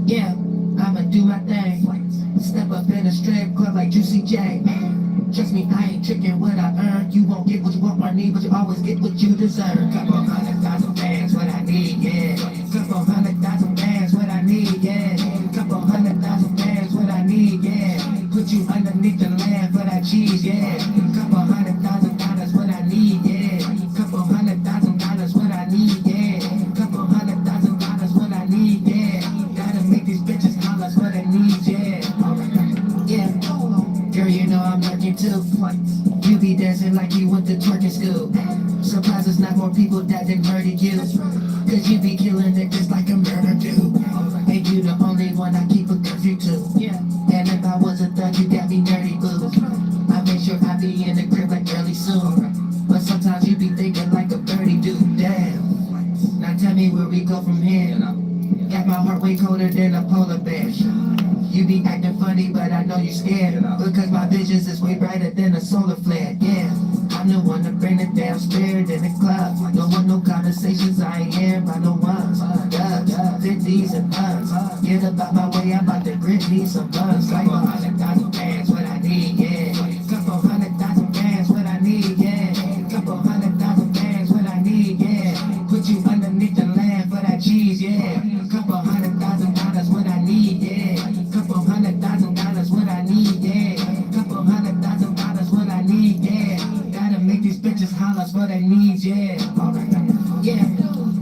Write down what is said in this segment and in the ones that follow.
Yeah, I'ma do my thing. Step up in a strip club like Juicy J. Trust me, I ain't tricking what I earn. You won't get what you want or need, but you always get what you deserve. Couple 100,000 fans, what I need, yeah. Couple 100,000 fans, what I need, yeah. Couple 100,000 fans, what I need, yeah. Put you underneath the land for that cheese, yeah. Couple $100,000, what I need, yeah. Couple $100,000, what I need, yeah. Couple $100,000, what I need, yeah. Gotta make these bitches holler for their needs, yeah. Yeah. Girl, you know I'm lurking too. You be dancing like you went to twerking school. Surprised it's not more people that done murdered you. Cause you be killing it just like a murder do. And you the only one I keep a curfew to. And if I was a thug, you got me nerdy boo. I make sure I be in the crib like early soon. But sometimes you be thinking like a birdie do. Damn. Now tell me where we go from here. Got my heart way colder than a polar bear. You be acting funny, but I know you scared. Because my visions is way brighter than a solar flare. Yeah, I'm the one to bring the damn spirit in the club. Don't want no conversations, I ain't hearing by no ones. Dubs, 50s and buns. Get about my way, I'm about to grit me some buns. Like 100,000 fans, what I need, yeah. Couple 100,000 fans, what I need, yeah. Couple 100,000 fans, what I need, yeah. Put you underneath the land for that cheese, yeah. Couple $100,000, what I need, yeah. Couple $100,000, what I need, yeah. Couple $100,000, what I need, yeah. Gotta make these bitches holler for their needs, yeah. Yeah,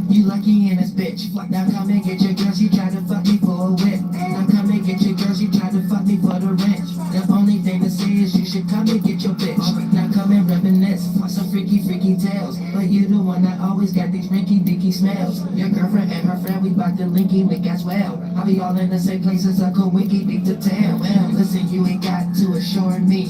you lucky in this bitch. Now come and get your girl, she tried to fuck me for a whip. Now come and get your girl, she tried to fuck me for the rent. The only thing to say is you should come and get your bitch. Now come and reminisce some freaky tales. But you the one that always got these rinky dinky smells. Your girlfriend and her friend, we bout to linky link as well. I'll be all in the same places, I go winky deep to town. Well, listen, you ain't got to assure me.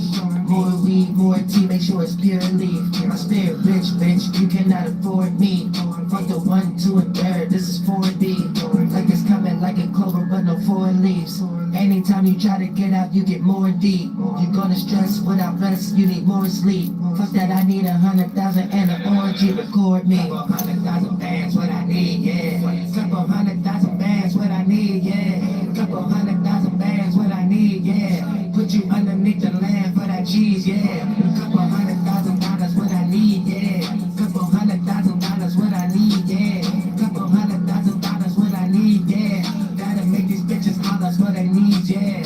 More weed, more tea, make sure it's pure leaf. My spirit rich, bitch, you cannot afford me. Fuck the 1, 2, and 3rd, this is 4D. Like it's coming like a clover, but no 4 leaves. Anytime you try to get out, you get more deep. You gonna stress without rest, you need more sleep. Fuck that, I need 100,000 and an orgy, record me. Couple 100,000 fans, what I need, yeah. Couple 100,000 fans, what I need, yeah. Couple 100,000 fans, what I need, yeah. Put you underneath the land for that cheese, yeah. Couple $100,000, what I need, yeah. Couple $100,000, what I need, yeah. Couple $100,000, what I need, yeah. Gotta make these bitches holler for their needs, yeah.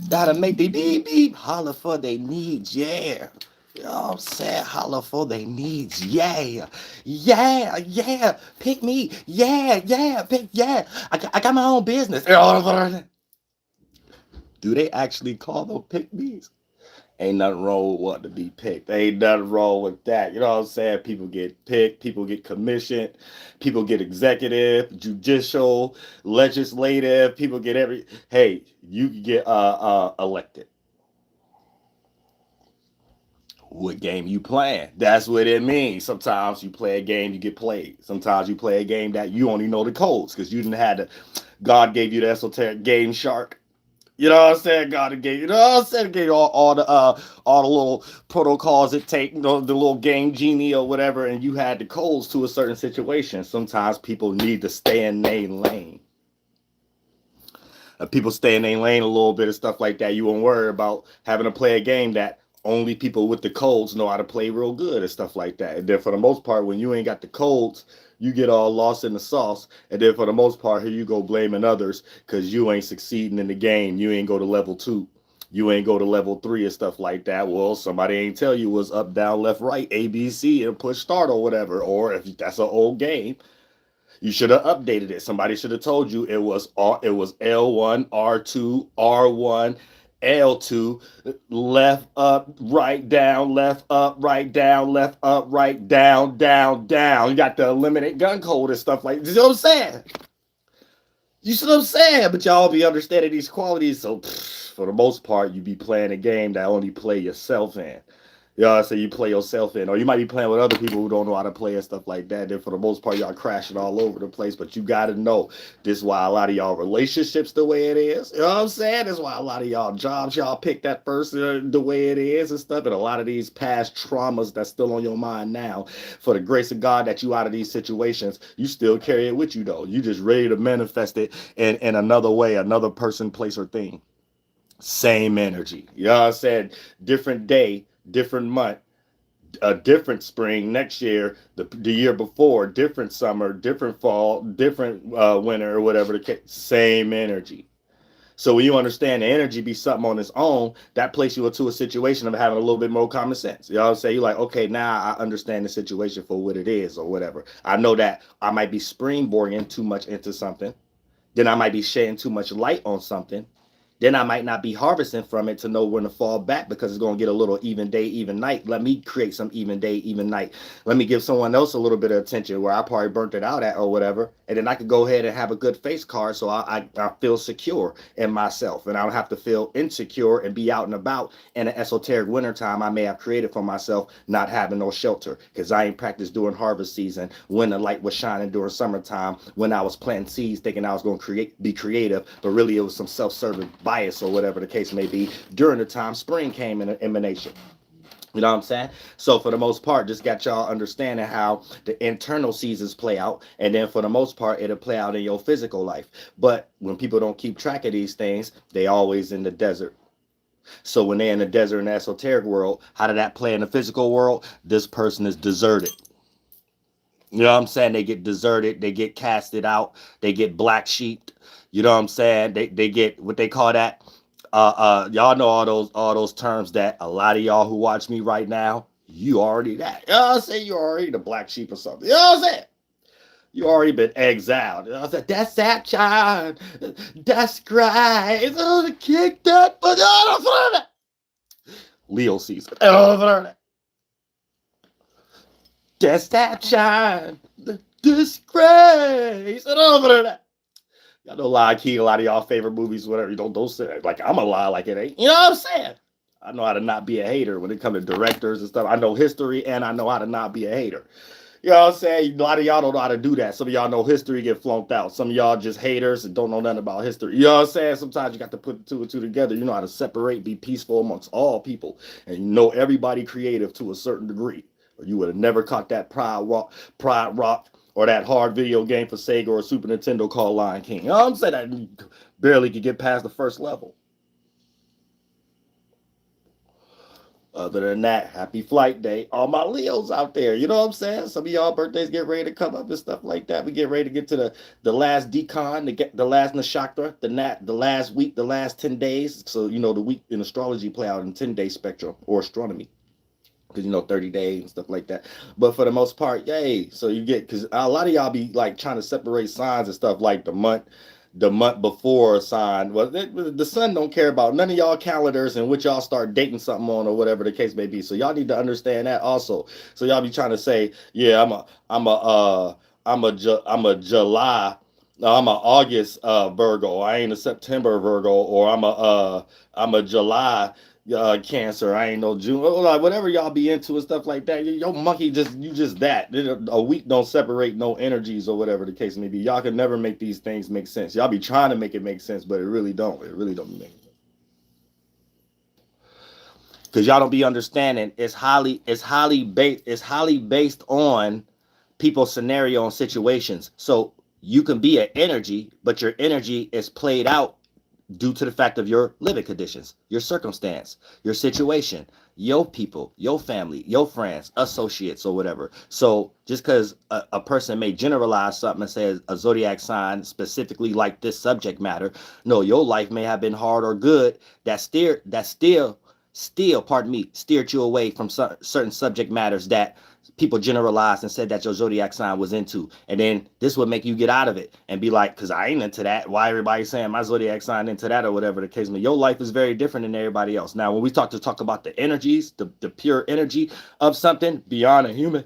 Gotta make the beep beep holler for their needs, yeah. You know what I'm saying? Holler for their needs, yeah. Yeah, yeah. Pick me, yeah. Pick, yeah. I got my own business. Do they actually call them pick me's? Ain't nothing wrong with wanting to be picked. Ain't nothing wrong with that. You know what I'm saying? People get picked, people get commissioned, people get executive, judicial, legislative, people get every hey, you can get elected. What game you playing? That's what it means. Sometimes you play a game, you get played. Sometimes you play a game that you only know the codes because you didn't have the God gave you the esoteric game shark. You know what I'm saying? God gave you, know what I'm saying? Gave you all the little protocols it take, the little game genie or whatever, and you had the codes to a certain situation. Sometimes people need to stay in their lane. People stay in their lane a little bit and stuff like that. You won't worry about having to play a game that only people with the codes know how to play real good and stuff like that. And then for the most part, when you ain't got the codes, you get all lost in the sauce. And then for the most part, here you go blaming others because you ain't succeeding in the game. You ain't go to level 2. You ain't go to level 3 and stuff like that. Well, somebody ain't tell you was up, down, left, right, A, B, C, and push start or whatever. Or if that's an old game, you should have updated it. Somebody should have told you it was L1, R2, R1, L2, left, up, right, down, left, up, right, down, left, up, right, down, down, down. You got the eliminate gun code and stuff like that. You know what I'm saying? You see what I'm saying? But y'all be understanding these qualities. So for the most part, you be playing a game that only play yourself in. Y'all say you play yourself in, or you might be playing with other people who don't know how to play and stuff like that. Then for the most part, y'all crashing all over the place. But you got to know this is why a lot of y'all relationships the way it is. You know what I'm saying? This is why a lot of y'all jobs y'all pick that person the way it is and stuff. And a lot of these past traumas that's still on your mind now, for the grace of God that you out of these situations, you still carry it with you though. You just ready to manifest it in another way, another person, place, or thing. Same energy. You know what I'm saying? Different day, different month, a different spring next year, the year before, different summer, different fall, different winter, or whatever the case. Same energy. So when you understand the energy be something on its own, that places you into a situation of having a little bit more common sense. You know what I'm saying? You're like, okay, now I understand the situation for what it is or whatever. I know that I might be springboarding too much into something. Then I might be shedding too much light on something. Then I might not be harvesting from it to know when to fall back because it's going to get a little even day, even night. Let me create some even day, even night. Let me give someone else a little bit of attention where I probably burnt it out at or whatever. And then I could go ahead and have a good face card so I feel secure in myself. And I don't have to feel insecure and be out and about in an esoteric wintertime I may have created for myself, not having no shelter because I ain't practiced during harvest season, when the light was shining during summertime, when I was planting seeds thinking I was going to be creative, but really it was some self-serving bias or whatever the case may be during the time spring came in an emanation. You know what I'm saying? So for the most part, just got y'all understanding how the internal seasons play out. And then for the most part, it'll play out in your physical life. But when people don't keep track of these things, they always in the desert. So when they're in the desert in the esoteric world, how did that play in the physical world? This person is deserted. You know what I'm saying? They get deserted. They get casted out. They get black sheeped. You know what I'm saying? They get what they call that. Y'all know all those terms that a lot of y'all who watch me right now, you already that. You know what I'm saying? You already the black sheep or something. You know what I'm saying? You already been exiled. You know what I'm saying? That's that child. That's Christ. Oh, the kick that. But Leo season. That's that child. The disgrace. Y'all know Lie Key, a lot of y'all favorite movies, whatever. You don't say it. Like I'm a lie like it ain't. You know what I'm saying? I know how to not be a hater when it comes to directors and stuff. I know history and I know how to not be a hater. You know what I'm saying? A lot of y'all don't know how to do that. Some of y'all know history, get flunked out. Some of y'all just haters and don't know nothing about history. You know what I'm saying? Sometimes you got to put two and two together. You know how to separate, be peaceful amongst all people. And you know everybody creative to a certain degree. Or you would have never caught that Pride Rock, or that hard video game for Sega or Super Nintendo called Lion King. You know what I'm saying? That barely could get past the first level. Other than that, happy flight day. All my Leos out there. You know what I'm saying? Some of y'all birthdays get ready to come up and stuff like that. We get ready to get to the last decon, the last nakshatra, the last week, the last 10 days. So, you know, the week in astrology play out in 10-day spectrum or astronomy. Because, you know, 30 days and stuff like that. But for the most part, yay. So you get, because a lot of y'all be like trying to separate signs and stuff like the month before a sign. Well, the sun don't care about none of y'all calendars and what y'all start dating something on or whatever the case may be. So y'all need to understand that also. So y'all be trying to say, yeah, I'm a July. No, I'm a August Virgo. I ain't a September Virgo, or I'm a July Cancer. I ain't no June. Like whatever y'all be into and stuff like that. Your monkey you just that. A week don't separate no energies or whatever the case may be. Y'all can never make these things make sense. Y'all be trying to make it make sense, but it really don't. It really don't make sense. Because y'all don't be understanding. It's highly based on people's scenario and situations. So you can be an energy, but your energy is played out due to the fact of your living conditions, your circumstance, your situation, your people, your family, your friends, associates, or whatever. So just because a person may generalize something and say a zodiac sign specifically like this subject matter, no, your life may have been hard or good that still, pardon me, steered you away from certain subject matters that people generalized and said that your zodiac sign was into. And then this would make you get out of it and be like, because I ain't into that. Why everybody saying my zodiac sign into that or whatever the case may be. Your life is very different than everybody else. Now, when we talk about the energies, the pure energy of something beyond a human,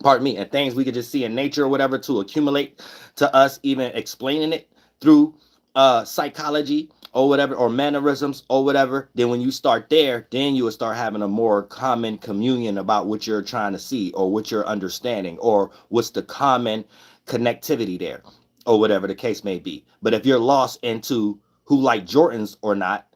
pardon me, and things we could just see in nature or whatever to accumulate to us, even explaining it through psychology or whatever, or mannerisms or whatever, then when you start there, then you will start having a more common communion about what you're trying to see or what you're understanding or what's the common connectivity there or whatever the case may be. But if you're lost into who like Jordans or not,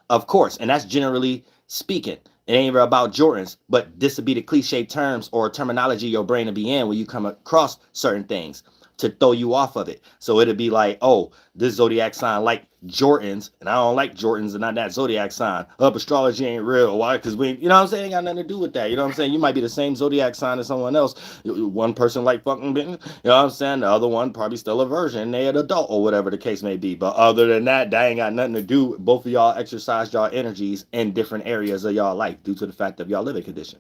of course, and that's generally speaking. It ain't even about Jordans, but this would be the cliche terms or terminology your brain will be in when you come across certain things to throw you off of it. So it'd be like, oh, this zodiac sign like Jordans, and I don't like Jordans and not that zodiac sign. Astrology ain't real. Why? Because we, you know what I'm saying? Ain't got nothing to do with that. You know what I'm saying? You might be the same zodiac sign as someone else. One person like fucking, you know what I'm saying? The other one probably still a virgin. They an adult or whatever the case may be. But other than that, that ain't got nothing to do. Both of y'all exercise y'all energies in different areas of y'all life due to the fact of y'all living condition.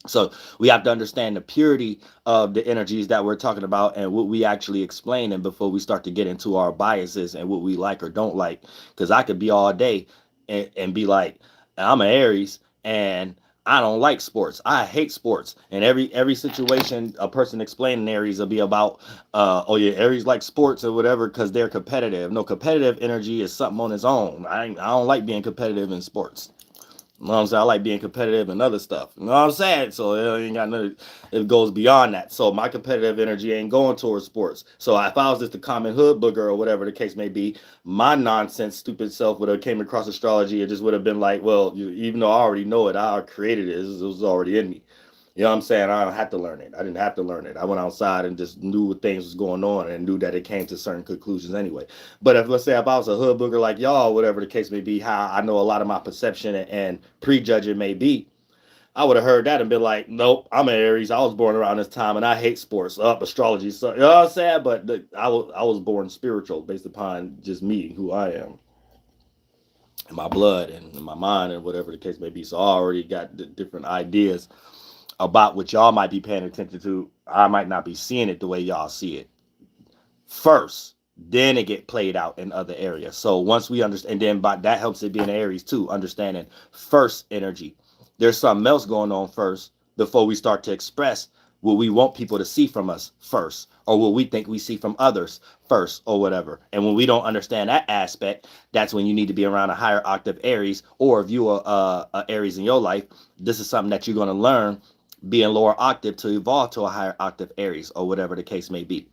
So we have to understand the purity of the energies that we're talking about and what we actually explain, and before we start to get into our biases and what we like or don't like. Because I could be all day and be like, I'm an Aries and I don't like sports. I hate sports. And every situation a person explaining Aries will be about, oh yeah, Aries like sports or whatever because they're competitive. No, competitive energy is something on its own. I don't like being competitive in sports. You know what I'm saying? I like being competitive and other stuff. You know what I'm saying? So it ain't got nothing, it goes beyond that. So my competitive energy ain't going towards sports. So if I was just a common hood booger or whatever the case may be, my nonsense, stupid self would have came across astrology. It just would have been like, well, even though I already know it, I created it. It was already in me. You know what I'm saying? I don't have to learn it. I didn't have to learn it. I went outside and just knew what things was going on and knew that it came to certain conclusions anyway. But if, let's say, if I was a hood booger like y'all, whatever the case may be, how I know a lot of my perception and prejudging may be, I would have heard that and been like, nope, I'm an Aries. I was born around this time and I hate sports, astrology. So, you know what I'm saying? But I was born spiritual based upon just me, who I am, and my blood and my mind and whatever the case may be. So I already got different ideas about what y'all might be paying attention to. I might not be seeing it the way y'all see it first, then it get played out in other areas. So once we understand, and then by that helps it be in Aries too, understanding first energy. There's something else going on first before we start to express what we want people to see from us first, or what we think we see from others first, or whatever. And when we don't understand that aspect, that's when you need to be around a higher octave Aries, or if you are a Aries in your life, this is something that you're going to learn being lower octave to evolve to a higher octave Aries, or whatever the case may be.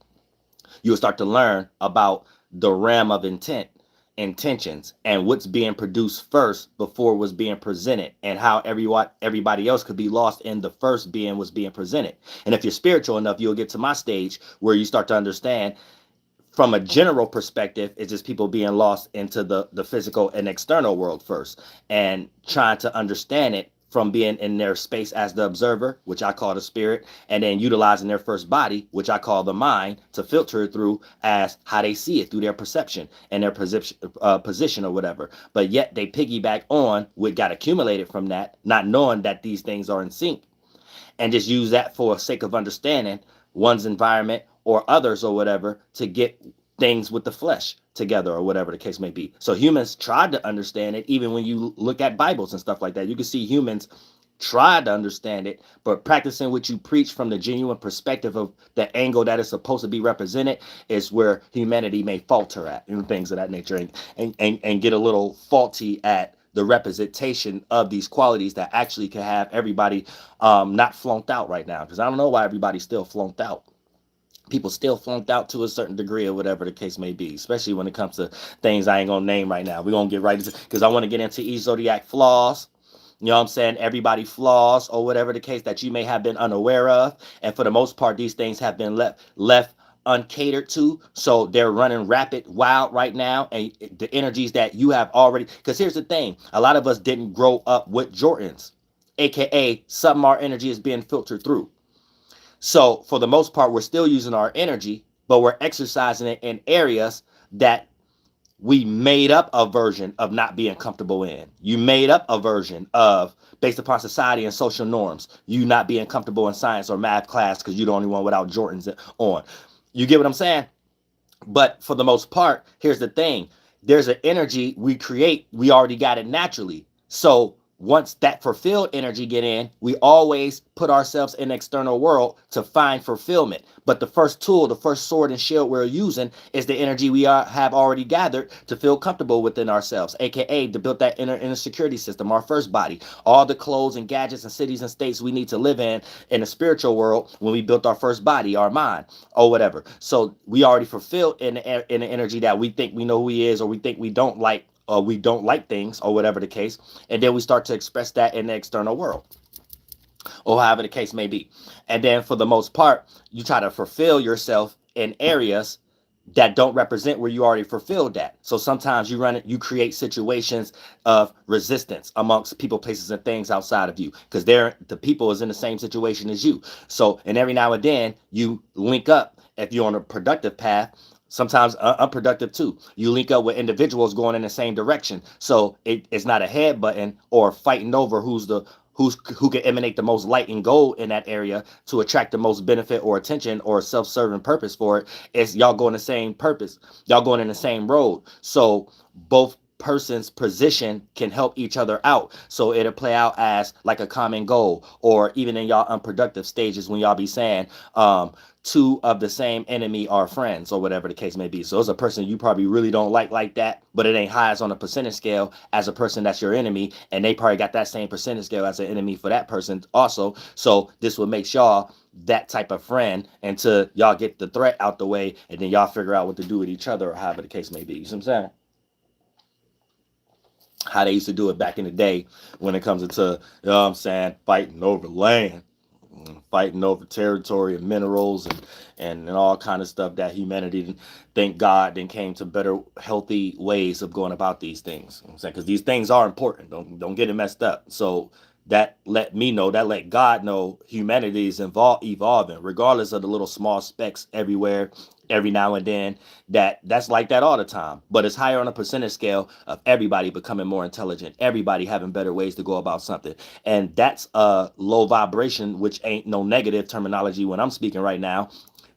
You'll start to learn about the realm of intentions, and what's being produced first before was being presented, and how everybody else could be lost in the first being was being presented. And if you're spiritual enough, you'll get to my stage where you start to understand from a general perspective, it's just people being lost into the physical and external world first, and trying to understand it from being in their space as the observer, which I call the spirit, and then utilizing their first body, which I call the mind, to filter it through as how they see it through their perception and their position or whatever. But yet they piggyback on what got accumulated from that, not knowing that these things are in sync, and just use that for sake of understanding one's environment or others or whatever to get things with the flesh together or whatever the case may be. So humans tried to understand it. Even when you look at Bibles and stuff like that, you can see humans try to understand it, but practicing what you preach from the genuine perspective of the angle that is supposed to be represented is where humanity may falter at, and things of that nature, and get a little faulty at the representation of these qualities that actually can have everybody not flunked out right now. Because I don't know why everybody's still flunked out. People still flunked out to a certain degree or whatever the case may be, especially when it comes to things I ain't gonna name right now. We're gonna get right into, because I want to get into each zodiac flaws. You know what I'm saying? Everybody flaws or whatever the case that you may have been unaware of. And for the most part, these things have been left uncatered to. So they're running rapid wild right now. And the energies that you have already, because here's the thing, a lot of us didn't grow up with Jordans, aka some of our energy is being filtered through. So for the most part, we're still using our energy, but we're exercising it in areas that we made up a version of not being comfortable in. You made up a version of, based upon society and social norms, you not being comfortable in science or math class because you're the only one without Jordans on. You get what I'm saying? But for the most part, here's the thing. There's an energy we create. We already got it naturally. So once that fulfilled energy get in, we always put ourselves in the external world to find fulfillment. But the first tool, the first sword and shield we're using is the energy we have already gathered to feel comfortable within ourselves, aka to build that inner security system, our first body, all the clothes and gadgets and cities and states we need to live in the spiritual world when we built our first body, our mind, or whatever. So we already fulfilled in the energy that we think we know who he is, or we think we don't like, or we don't like things, or whatever the case. And then we start to express that in the external world, or however the case may be. And then for the most part, you try to fulfill yourself in areas that don't represent where you already fulfilled that. So sometimes you create situations of resistance amongst people, places, and things outside of you, because the people is in the same situation as you. So, and every now and then you link up, if you're on a productive path, sometimes unproductive too. You link up with individuals going in the same direction. So it's not a head button or fighting over who can emanate the most light and gold in that area to attract the most benefit or attention or self-serving purpose for it. It's y'all going the same purpose. Y'all going in the same road. So both person's position can help each other out. So it'll play out as like a common goal, or even in y'all unproductive stages when y'all be saying, two of the same enemy are friends, or whatever the case may be. So it's a person you probably really don't like that, but it ain't highest on a percentage scale as a person that's your enemy, and they probably got that same percentage scale as an enemy for that person also. So this would make y'all that type of friend until y'all get the threat out the way, and then y'all figure out what to do with each other, or however the case may be. You see what I'm saying? How they used to do it back in the day when it comes into, you know what I'm saying, fighting over land, fighting over territory and minerals and all kind of stuff that humanity, thank God, then came to better, healthy ways of going about these things. You know what I'm saying? Because these things are important. Don't get it messed up. So that let God know humanity is evolving, regardless of the little small specks everywhere, every now and then. That's like that all the time, but it's higher on a percentage scale of everybody becoming more intelligent, everybody having better ways to go about something. And that's a low vibration, which ain't no negative terminology when I'm speaking right now.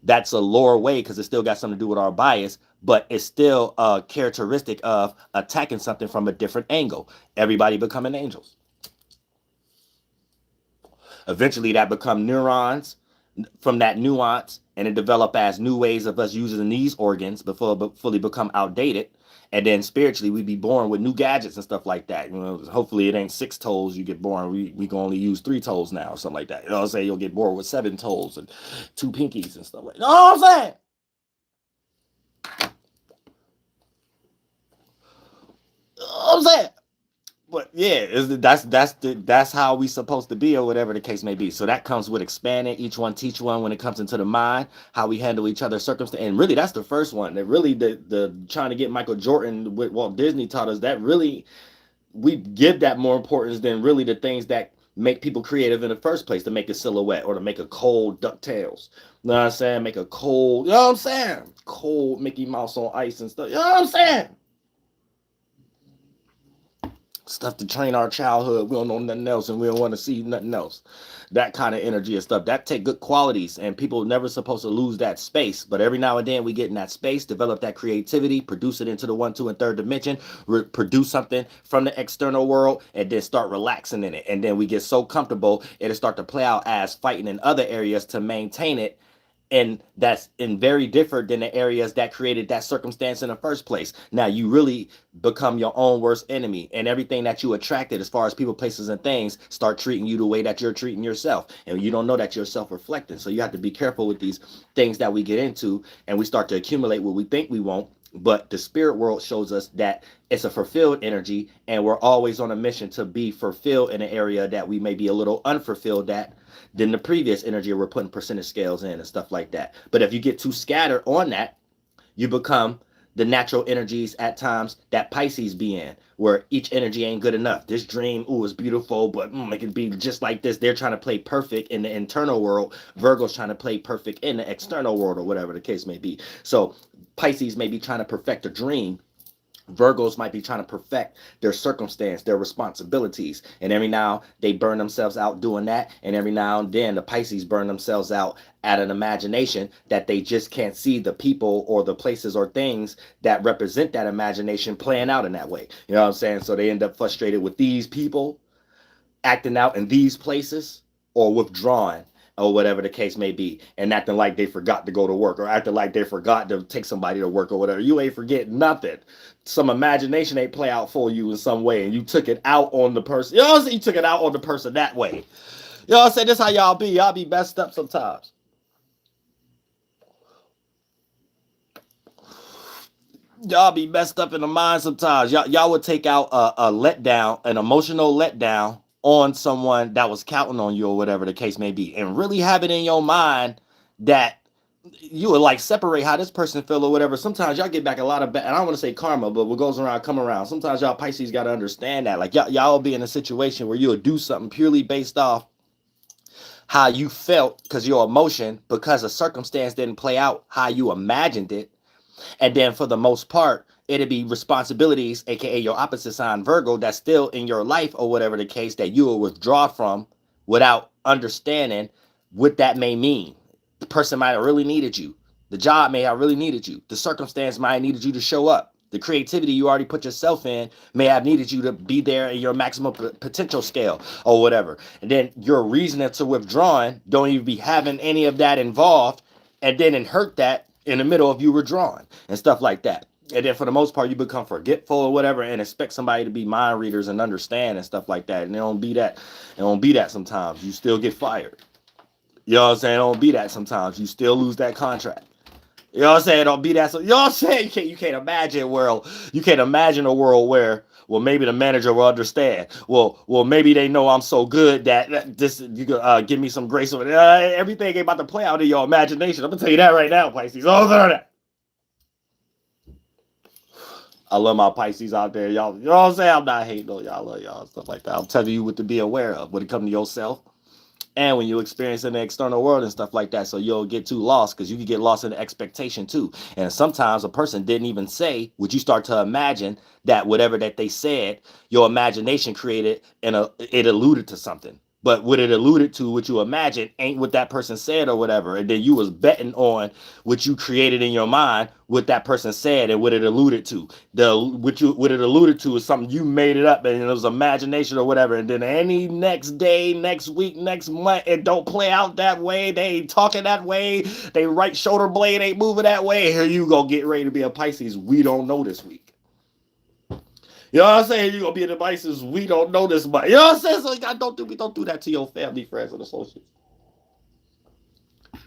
That's a lower way because it still got something to do with our bias, but it's still a characteristic of attacking something from a different angle. Everybody becoming angels. Eventually that become neurons from that nuance, and it develop as new ways of us using these organs before fully become outdated. And then spiritually we be born with new gadgets and stuff like that. You know, hopefully it ain't 6 toes you get born. We can only use 3 toes now, or something like that. You know what I'm saying? You'll get born with 7 toes and 2 pinkies and stuff like that. You know what I'm saying? You know what I'm saying? But yeah, that's how we supposed to be, or whatever the case may be. So that comes with expanding, each one teach one, when it comes into the mind, how we handle each other's circumstance. And really, that's the first one. That really the trying to get Michael Jordan with Walt Disney taught us that really we give that more importance than really the things that make people creative in the first place, to make a silhouette or to make a cold DuckTales. You know what I'm saying? Make a cold, you know what I'm saying? Cold Mickey Mouse on ice and stuff. You know what I'm saying? Stuff to train our childhood. We don't know nothing else, and we don't want to see nothing else. That kind of energy and stuff, that take good qualities, and people never supposed to lose that space. But every now and then we get in that space, develop that creativity, produce it into the 1, 2, and 3rd dimension, produce something from the external world, and then start relaxing in it. And then we get so comfortable, it'll start to play out as fighting in other areas to maintain it. And that's very different than the areas that created that circumstance in the first place. Now you really become your own worst enemy, and everything that you attracted as far as people, places, and things start treating you the way that you're treating yourself, and you don't know that you're self-reflecting. So you have to be careful with these things that we get into, and we start to accumulate what we think we want. But the spirit world shows us that it's a fulfilled energy, and we're always on a mission to be fulfilled in an area that we may be a little unfulfilled at than the previous energy we're putting percentage scales in and stuff like that. But if you get too scattered on that, you become the natural energies at times that Pisces be in, where each energy ain't good enough. This dream, ooh, is beautiful, but it can be just like this. They're trying to play perfect in the internal world. Virgo's trying to play perfect in the external world, or whatever the case may be. So Pisces may be trying to perfect a dream. Virgos might be trying to perfect their circumstance, their responsibilities. And every now they burn themselves out doing that. And every now and then the Pisces burn themselves out at an imagination that they just can't see the people or the places or things that represent that imagination playing out in that way. You know what I'm saying? So they end up frustrated with these people acting out in these places or withdrawing or whatever the case may be, and acting like they forgot to go to work or acting like they forgot to take somebody to work or whatever. You ain't forget nothing. Some imagination ain't play out for you in some way, and you took it out on the person. You know what I'm saying? You took it out on the person that way. You know what I'm saying? This how y'all be. Y'all be messed up sometimes. Y'all be messed up in the mind sometimes. Y'all would take out a letdown, an emotional letdown on someone that was counting on you or whatever the case may be, and really have it in your mind that you would like separate how this person feel or whatever. Sometimes y'all get back a lot of and I don't want to say karma, but what goes around come around. Sometimes y'all Pisces got to understand that, like y'all will be in a situation where you'll do something purely based off how you felt because your emotion, because a circumstance didn't play out how you imagined it. And then for the most part, it'd be responsibilities, aka your opposite sign Virgo, that's still in your life or whatever the case, that you will withdraw from without understanding what that may mean. The person might have really needed you. The job may have really needed you. The circumstance might have needed you to show up. The creativity you already put yourself in may have needed you to be there in your maximum potential scale or whatever. And then your reasoning to withdrawing don't even be having any of that involved, and then it hurt that in the middle of you withdrawing and stuff like that. And then for the most part, you become forgetful or whatever and expect somebody to be mind readers and understand and stuff like that. And it don't be that. It don't be that sometimes. You still get fired. You know what I'm saying? It don't be that sometimes. You still lose that contract. You know what I'm saying? It don't be that. So, you know what I'm saying? You can't imagine a world. You can't imagine a world where, well, maybe the manager will understand. Well, maybe they know I'm so good that this you can give me some grace. Everything ain't about to play out in your imagination. I'm gonna tell you that right now, Pisces. Oh, that. I love my Pisces out there, y'all. You know what I'm saying? I'm not hating on y'all. I love y'all, stuff like that. I'm telling you what to be aware of when it comes to yourself. And when you experience in the external world and stuff like that, so you'll get too lost, because you can get lost in the expectation too. And sometimes a person didn't even say what you start to imagine, that whatever that they said, your imagination created and it alluded to something. But what it alluded to, what you imagine, ain't what that person said or whatever. And then you was betting on what you created in your mind, what that person said and what it alluded to. What it alluded to is something you made it up, and it was imagination or whatever. And then any next day, next week, next month, it don't play out that way. They ain't talking that way. They right shoulder blade ain't moving that way. Here you go, get ready to be a Pisces. We don't know this week. You know what I'm saying? You're going to be in the Pisces. We don't know this much. You know what I'm saying? So we don't do that to your family, friends, and associates.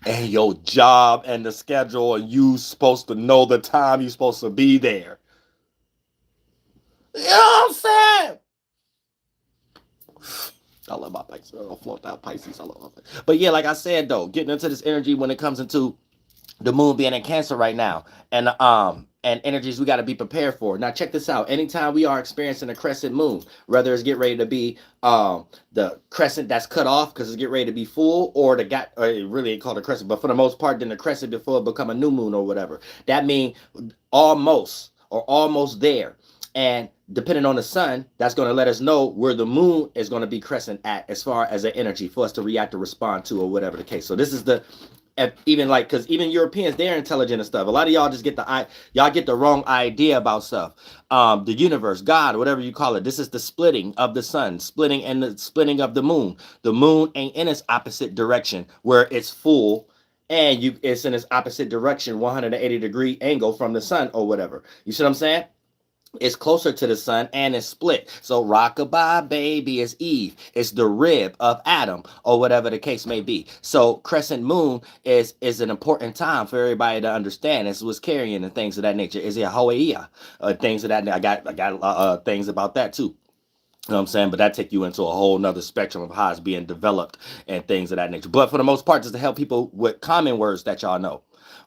And your job and the schedule, and you supposed to know the time you're supposed to be there. You know what I'm saying? I love my Pisces. I don't float out Pisces. I love my Pisces. But yeah, like I said, though, getting into this energy when it comes into the moon being in Cancer right now, and energies we got to be prepared for. Now check this out. Anytime we are experiencing a crescent moon, whether it's get ready to be the crescent that's cut off because it's get ready to be full, or it really ain't called a crescent, but for the most part, then the crescent before it become a new moon or whatever. That means almost there. And depending on the sun, that's going to let us know where the moon is going to be crescent at, as far as an energy for us to react or respond to, or whatever the case. So this is the even like, because even Europeans, they're intelligent and stuff. A lot of y'all just get the wrong idea about stuff. The universe, God, whatever you call it. This is the splitting of the sun, splitting and the splitting of the moon. The moon ain't in its opposite direction where it's full, and it's in its opposite direction, 180-degree angle from the sun or whatever. You see what I'm saying? It's closer to the sun and it's split. So rockabye baby is Eve. It's the rib of Adam, or whatever the case may be. So crescent moon is an important time for everybody to understand. This was carrying and things of that nature. Is YAHLHO? Things of that. I got things about that too. You know what I'm saying? But that take you into a whole nother spectrum of how it's being developed and things of that nature. But for the most part, just to help people with common words that y'all know.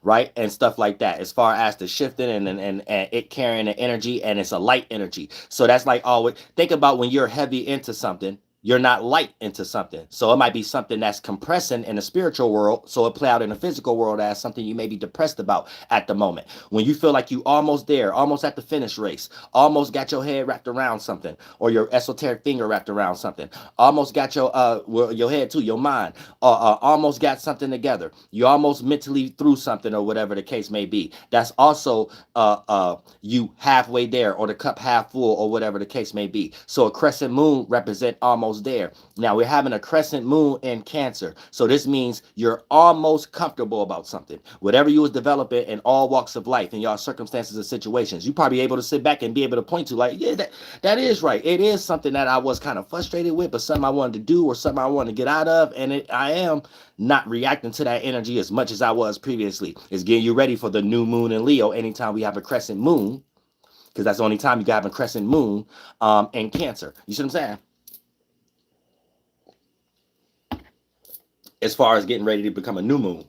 Right, and stuff like that, as far as the shifting and it carrying an energy, and it's a light energy. So that's like always think about when you're heavy into something, you're not light into something. So it might be something that's compressing in the spiritual world, so it play out in the physical world as something you may be depressed about at the moment. When you feel like you almost there, almost at the finish race, almost got your head wrapped around something, or your esoteric finger wrapped around something, almost got your head too, your mind, almost got something together. You almost mentally through something, or whatever the case may be. That's also you halfway there, or the cup half full, or whatever the case may be. So a crescent moon represent almost almost there. Now we're having a crescent moon in Cancer. So this means you're almost comfortable about something. Whatever you was developing in all walks of life, in your circumstances and situations, you probably able to sit back and be able to point to like, yeah, that is right. It is something that I was kind of frustrated with, but something I wanted to do or something I wanted to get out of. And I am not reacting to that energy as much as I was previously. It's getting you ready for the new moon in Leo anytime we have a crescent moon, because that's the only time you can have a crescent moon in Cancer. You see what I'm saying? As far as getting ready to become a new moon.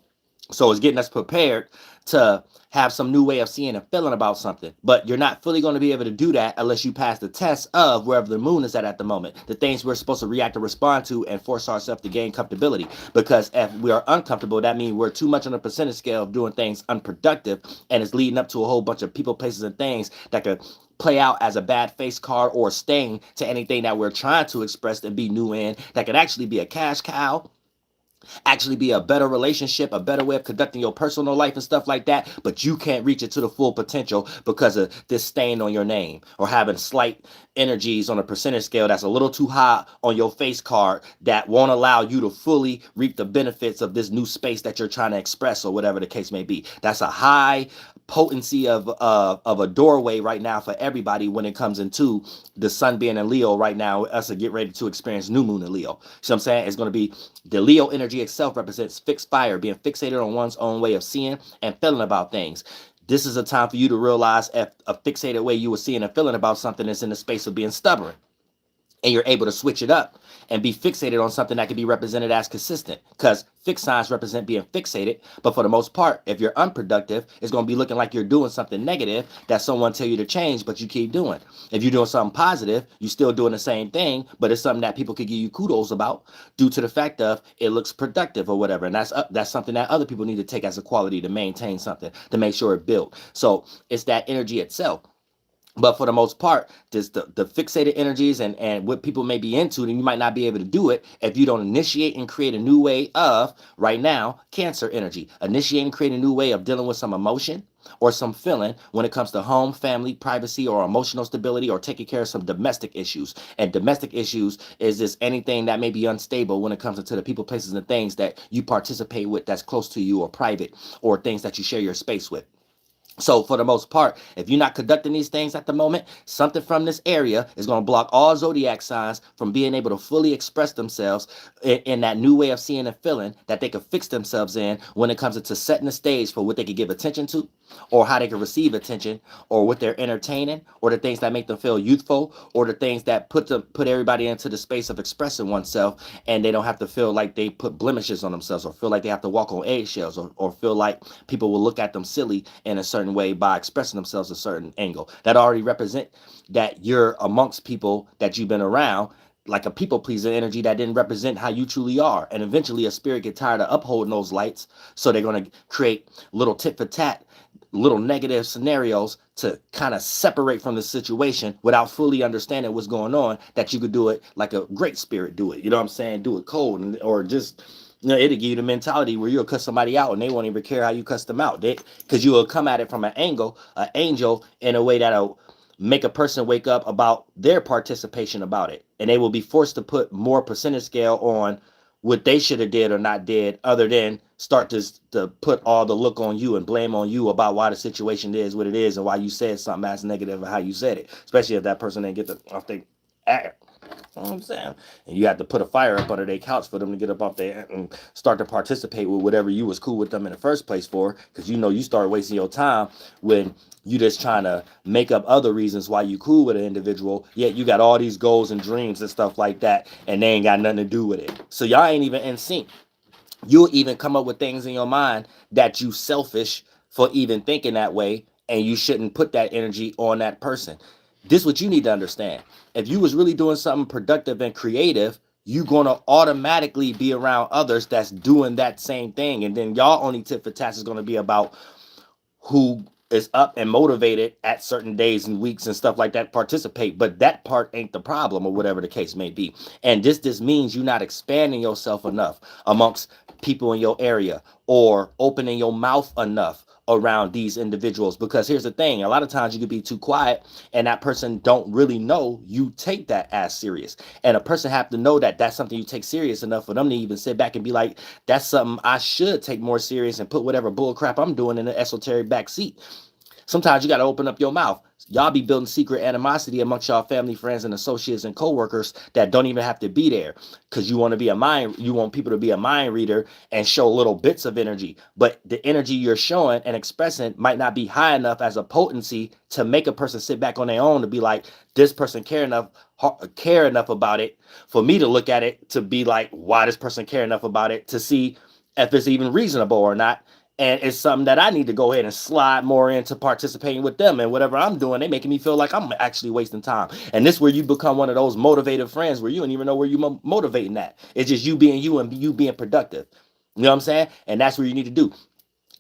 So it's getting us prepared to have some new way of seeing and feeling about something. But you're not fully going to be able to do that unless you pass the test of wherever the moon is at the moment. The things we're supposed to react and respond to and force ourselves to gain comfortability. Because if we are uncomfortable, that means we're too much on a percentage scale of doing things unproductive. And it's leading up to a whole bunch of people, places, and things that could play out as a bad face card or stain to anything that we're trying to express and be new in. That could actually be a cash cow, actually be a better relationship, a better way of conducting your personal life and stuff like that, but you can't reach it to the full potential because of this stain on your name or having slight energies on a percentage scale that's a little too high on your face card that won't allow you to fully reap the benefits of this new space that you're trying to express or whatever the case may be. That's a high potency of a doorway right now for everybody when it comes into the sun being in Leo right now, us to get ready to experience new moon in Leo. So I'm saying it's going to be the Leo energy itself represents fixed fire, being fixated on one's own way of seeing and feeling about things. This is a time for you to realize if a fixated way you were seeing and feeling about something is in the space of being stubborn. And you're able to switch it up and be fixated on something that can be represented as consistent, because fixed signs represent being fixated. But for the most part, if you're unproductive, it's going to be looking like you're doing something negative that someone tell you to change, but you keep doing. If you're doing something positive, you're still doing the same thing, but it's something that people could give you kudos about due to the fact of it looks productive or whatever. And that's something that other people need to take as a quality to maintain something, to make sure it built. So it's that energy itself. But for the most part, just the fixated energies and what people may be into, then you might not be able to do it if you don't initiate and create a new way of, right now, Cancer energy. Initiate and create a new way of dealing with some emotion or some feeling when it comes to home, family, privacy, or emotional stability, or taking care of some domestic issues. And domestic issues is just anything that may be unstable when it comes to the people, places, and things that you participate with that's close to you or private, or things that you share your space with. So for the most part, if you're not conducting these things at the moment, something from this area is going to block all zodiac signs from being able to fully express themselves in that new way of seeing and feeling that they could fix themselves in when it comes to setting the stage for what they could give attention to, or how they can receive attention, or what they're entertaining, or the things that make them feel youthful, or the things that put everybody into the space of expressing oneself, and they don't have to feel like they put blemishes on themselves, or feel like they have to walk on eggshells, or feel like people will look at them silly in a certain way by expressing themselves a certain angle. That already represent that you're amongst people that you've been around, like a people pleaser energy that didn't represent how you truly are. And eventually a spirit get tired of upholding those lights, so they're going to create little tit for tat, little negative scenarios to kind of separate from the situation without fully understanding what's going on, that you could do it like a great spirit do it. You know what I'm saying? Do it cold, or just, you know, it'll give you the mentality where you'll cuss somebody out and they won't even care how you cuss them out. Because you will come at it from an angel in a way that'll make a person wake up about their participation about it. And they will be forced to put more percentage scale on what they should have did or not did, other than start to put all the look on you and blame on you about why the situation is what it is and why you said something that's negative or how you said it, especially if that person didn't get off their act. You know what I'm saying? And you have to put a fire up under their couch for them to get up off there and start to participate with whatever you was cool with them in the first place for, because you know you start wasting your time when you just trying to make up other reasons why you cool with an individual, yet you got all these goals and dreams and stuff like that, and they ain't got nothing to do with it. So y'all ain't even in sync. You'll even come up with things in your mind that you selfish for even thinking that way, and you shouldn't put that energy on that person. This is what you need to understand. If you was really doing something productive and creative, you're going to automatically be around others that's doing that same thing. And then y'all only tit for tat is going to be about who is up and motivated at certain days and weeks and stuff like that, participate. But that part ain't the problem, or whatever the case may be. And this means you're not expanding yourself enough amongst people in your area, or opening your mouth enough, around these individuals. Because here's the thing, a lot of times you could be too quiet and that person don't really know you take that as serious. And a person have to know that that's something you take serious enough for them to even sit back and be like, that's something I should take more serious and put whatever bull crap I'm doing in the esoteric back seat. Sometimes you got to open up your mouth. Y'all be building secret animosity amongst y'all family, friends, and associates and coworkers that don't even have to be there, because you want to be a mind, you want people to be a mind reader and show little bits of energy. But the energy you're showing and expressing might not be high enough as a potency to make a person sit back on their own to be like, this person care enough about it for me to look at it to be like, why this person care enough about it to see if it's even reasonable or not. And it's something that I need to go ahead and slide more into participating with them, and whatever I'm doing, they making me feel like I'm actually wasting time. And this is where you become one of those motivated friends where you don't even know where you're motivating that. It's just you being you and you being productive. You know what I'm saying? And that's what you need to do.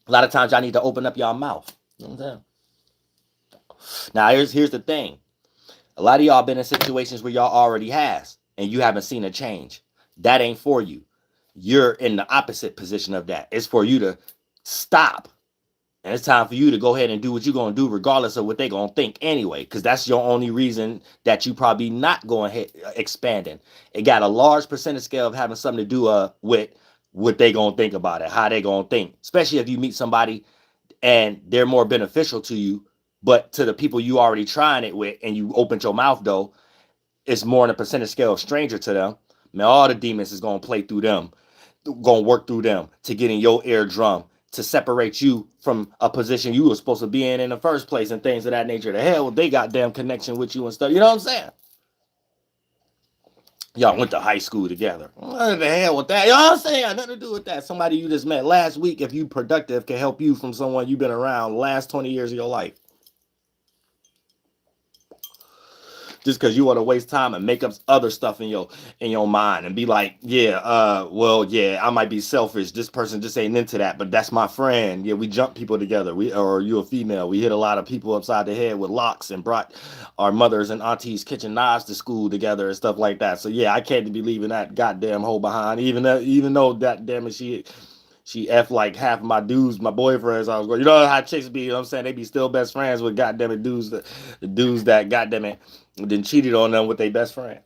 A lot of times y'all need to open up y'all mouth. You know what I'm saying? Now here's the thing. A lot of y'all been in situations where y'all already has and you haven't seen a change. That ain't for you. You're in the opposite position of that. It's for you to stop. And it's time for you to go ahead and do what you're going to do regardless of what they're going to think anyway, because that's your only reason that you probably not going ahead expanding. It got a large percentage scale of having something to do with what they going to think about it, how they going to think, especially if you meet somebody and they're more beneficial to you, but to the people you already trying it with and you opened your mouth though, it's more on a percentage scale of stranger to them. Man, all the demons is going to play through them, going to work through them to get in your eardrum, to separate you from a position you were supposed to be in the first place and things of that nature. The hell with they goddamn connection with you and stuff. You know what I'm saying? Y'all went to high school together. What the hell with that? You know what I'm saying? Nothing to do with that. Somebody you just met last week, if you productive, can help you from someone you've been around the last 20 years of your life. Just because you want to waste time and make up other stuff in your mind and be like, well, I might be selfish. This person just ain't into that, but that's my friend. Yeah, we jump people together. Or you a female. We hit a lot of people upside the head with locks and brought our mothers and aunties' kitchen knives to school together and stuff like that. So yeah, I can't be leaving that goddamn hoe behind. Even though that damn it, she F like half of my dudes, my boyfriends. I was going, you know how chicks be, you know what I'm saying? They be still best friends with goddamn it dudes, the dudes that goddamn it then cheated on them with their best friend.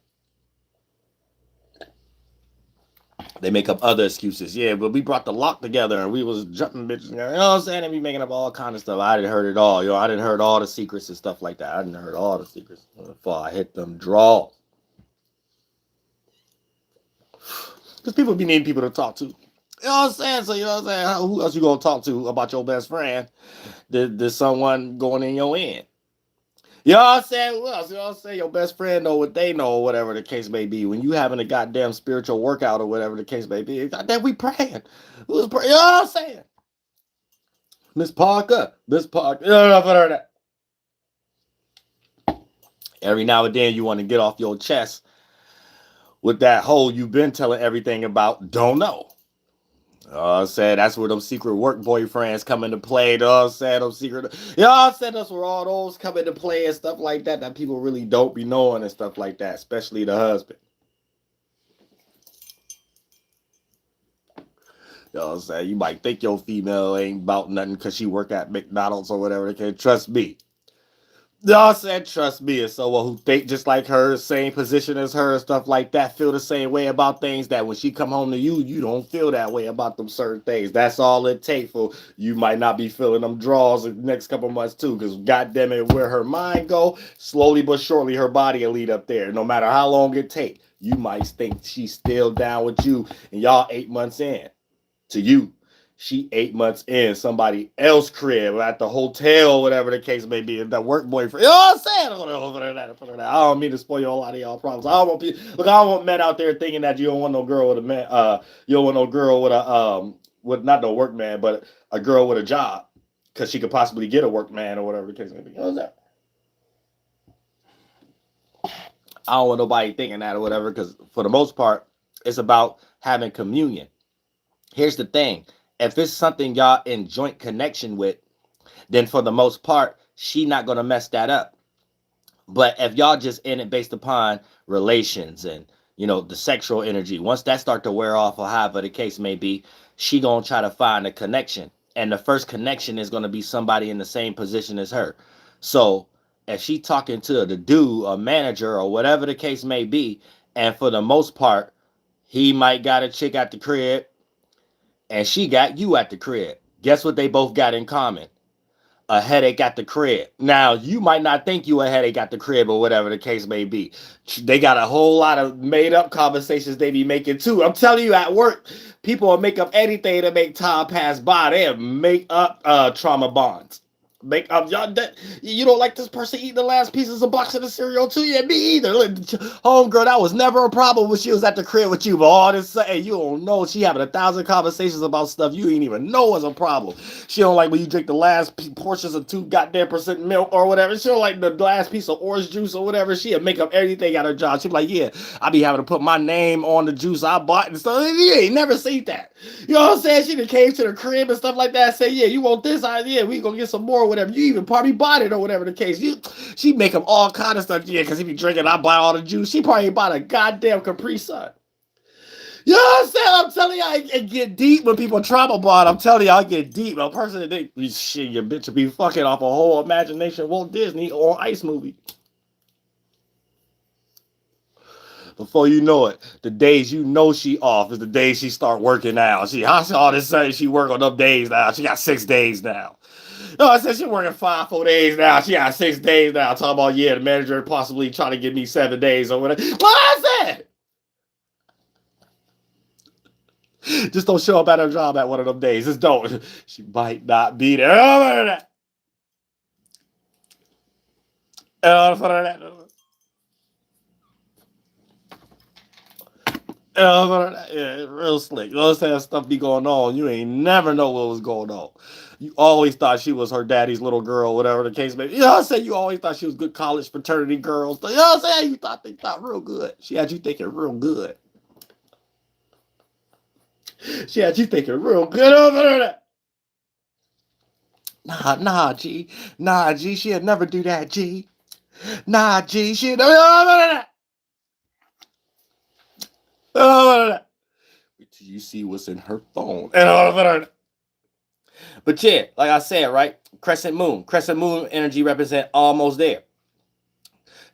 They make up other excuses. Yeah, but we brought the lock together and we was jumping bitches. You know what I'm saying? They be making up all kind of stuff. I didn't heard it all. I didn't heard all the secrets and stuff like that. I didn't heard all the secrets before I hit them draws. Because people be needing people to talk to. You know what I'm saying? So, you know what I'm saying? Who else you going to talk to about your best friend? There's someone going in your end. You know what I'm saying? Who else? You know what I'm saying? Your best friend know what they know, or whatever the case may be. When you having a goddamn spiritual workout or whatever the case may be, goddamn, we praying. Who's praying? You know what I'm saying? Miss Parker. You know what I'm Every now and then you want to get off your chest with that hole you've been telling everything about, don't know. I'm saying that's where them secret work boyfriends come into play. You know what I'm saying? Them secret, you know what I'm saying? That's where all those come into play and stuff like that people really don't be knowing and stuff like that, especially the husband. You know what I'm saying? You might think your female ain't about nothing because she work at McDonald's or whatever. They can trust me. Y'all said trust me, and someone who think just like her, same position as her, stuff like that, feel the same way about things, that when she come home to you, you don't feel that way about them certain things. That's all it takes for you might not be feeling them draws the next couple months too, because goddamn it, where her mind go, slowly but surely her body will lead up there. No matter how long it take, you might think she's still down with you, and y'all 8 months in. To you, she 8 months in somebody else crib at the hotel, whatever the case may be, that work boyfriend. You know what I'm saying? I don't mean to spoil a lot of y'all problems. I don't want people, look, I don't want men out there thinking that you don't want no girl with a man. You don't want no girl with a with not no work man, but a girl with a job, because she could possibly get a work man or whatever the case may be. You know what I'm saying? I don't want nobody thinking that or whatever, because for the most part, it's about having communion. Here's the thing. If it's something y'all in joint connection with, then for the most part, she not going to mess that up. But if y'all just in it based upon relations and, the sexual energy, once that start to wear off or however the case may be, she going to try to find a connection. and the first connection is going to be somebody in the same position as her. So if she talking to the dude, a manager, or whatever the case may be, and for the most part, he might got a chick at the crib, and she got you at the crib. Guess what they both got in common? A headache at the crib. Now, you might not think you a headache at the crib or whatever the case may be. They got a whole lot of made up conversations they be making too. I'm telling you, at work, people will make up anything to make time pass by. They'll make up trauma bonds. Make up, y'all. You don't like this person eating the last pieces of box of the cereal too? Yeah, me either. Homegirl, that was never a problem when she was at the crib with you, but all this saying, you don't know, she having 1,000 conversations about stuff you ain't even know was a problem. She don't like when you drink the last portions of 2 goddamn % milk or whatever. She don't like the last piece of orange juice or whatever. She'll make up everything at her job. She be like, yeah, I be having to put my name on the juice I bought and stuff. You ain't never seen that. You know what I'm saying? She done came to the crib and stuff like that, say, yeah, you want this? Yeah, we gonna get some more. Whatever, you even probably bought it or whatever the case. She make them all kind of stuff. Yeah, because if you drinking, I buy all the juice. She probably bought a goddamn Capri Sun. You know what I'm saying? I'm telling y'all, it get deep when people trauma bond. I'm telling y'all, it get deep. A person that think, shit, your bitch will be fucking off a whole imagination Walt Disney or Ice movie. Before you know it, the days you know she off is the days she start working out. All this sudden she work on them days now. She got 6 days now. No, I said she working 4 days now. She got 6 days now. Talking about, yeah, the manager possibly trying to give me 7 days or whatever. What I said? Just don't show up at her job at one of them days. Just don't. She might not be there. Yeah, real slick. You know what I'm saying? Stuff be going on. You ain't never know what was going on. You always thought she was her daddy's little girl, whatever the case may be. You know what I'm saying? You always thought she was good college fraternity girls. You know what I'm saying? You thought they thought real good. She had you thinking real good. She had you thinking real good over there. Nah, G. Nah, G. She'd never do that, G. Nah, G. She'd never. You see what's in her phone. But yeah, like I said, right? Crescent moon energy represent almost there.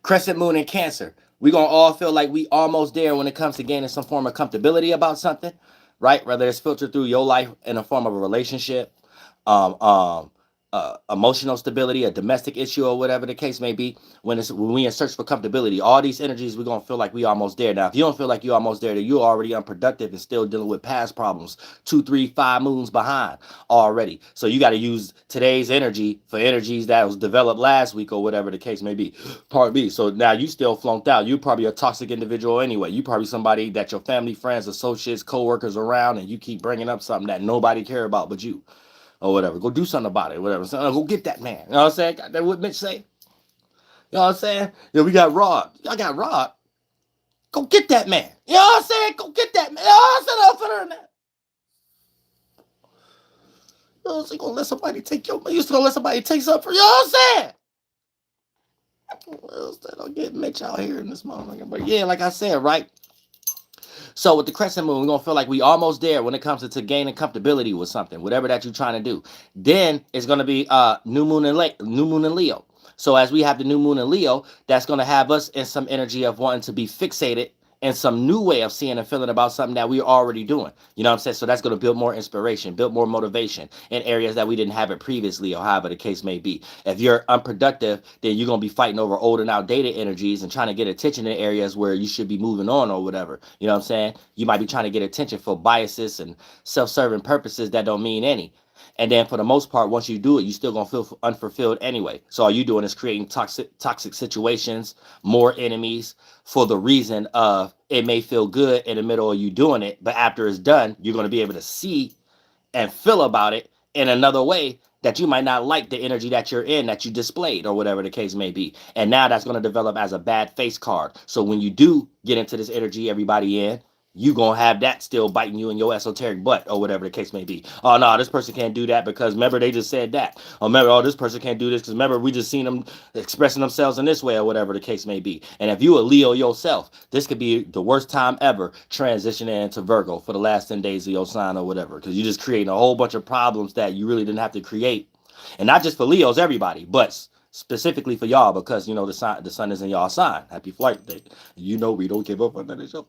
Crescent moon in Cancer. We're going to all feel like we almost there when it comes to gaining some form of comfortability about something, right? Whether it's filtered through your life in the form of a relationship, emotional stability, a domestic issue, or whatever the case may be. When we in search for comfortability, all these energies, we're gonna feel like we almost there. Now, if you don't feel like you're almost there, then you're already unproductive and still dealing with past problems, 2, 3, 5 moons behind already. So you got to use today's energy for energies that was developed last week or whatever the case may be. Part B. So now you still flunked out. You probably a toxic individual anyway. You probably somebody that your family, friends, associates, co-workers around, and you keep bringing up something that nobody care about but you. Or whatever. Go do something about it. Whatever. So, go get that man. You know what I'm saying? Got that what Mitch say? You know what I'm saying? Yeah, we got robbed. I got robbed. Go get that man. You know what I'm saying? Go get that man. You know what I'm saying? You know what I'm saying? Gonna let somebody take your man. You used to let somebody take something from you. You know what I'm saying? I'll get Mitch out here in this motherfucker. But yeah, like I said, right? So with the crescent moon, we're going to feel like we almost there when it comes to gaining comfortability with something, whatever that you're trying to do. Then it's going to be new moon in Leo. So as we have the new moon in Leo, that's going to have us in some energy of wanting to be fixated in some new way of seeing and feeling about something that we're already doing. You know what I'm saying? So that's going to build more inspiration, build more motivation in areas that we didn't have it previously, or however the case may be. If you're unproductive, then you're going to be fighting over old and outdated energies and trying to get attention in areas where you should be moving on or whatever. You know what I'm saying? You might be trying to get attention for biases and self-serving purposes that don't mean any. And then for the most part, once you do it, you're still going to feel unfulfilled anyway. So all you're doing is creating toxic situations, more enemies, for the reason of it may feel good in the middle of you doing it, but after it's done, you're going to be able to see and feel about it in another way that you might not like the energy that you're in, that you displayed, or whatever the case may be. And now that's going to develop as a bad face card. So when you do get into this energy everybody in, you gonna have that still biting you in your esoteric butt or whatever the case may be. Oh no, this person can't do that because remember they just said that. Or remember, oh, this person can't do this because remember we just seen them expressing themselves in this way or whatever the case may be. And if you a Leo yourself, this could be the worst time ever transitioning into Virgo for the last 10 days of your sign or whatever, because you're just creating a whole bunch of problems that you really didn't have to create. And not just for Leos, everybody, but specifically for y'all, because you know the sun is in y'all sign. Happy flight day. You know we don't give up on that show.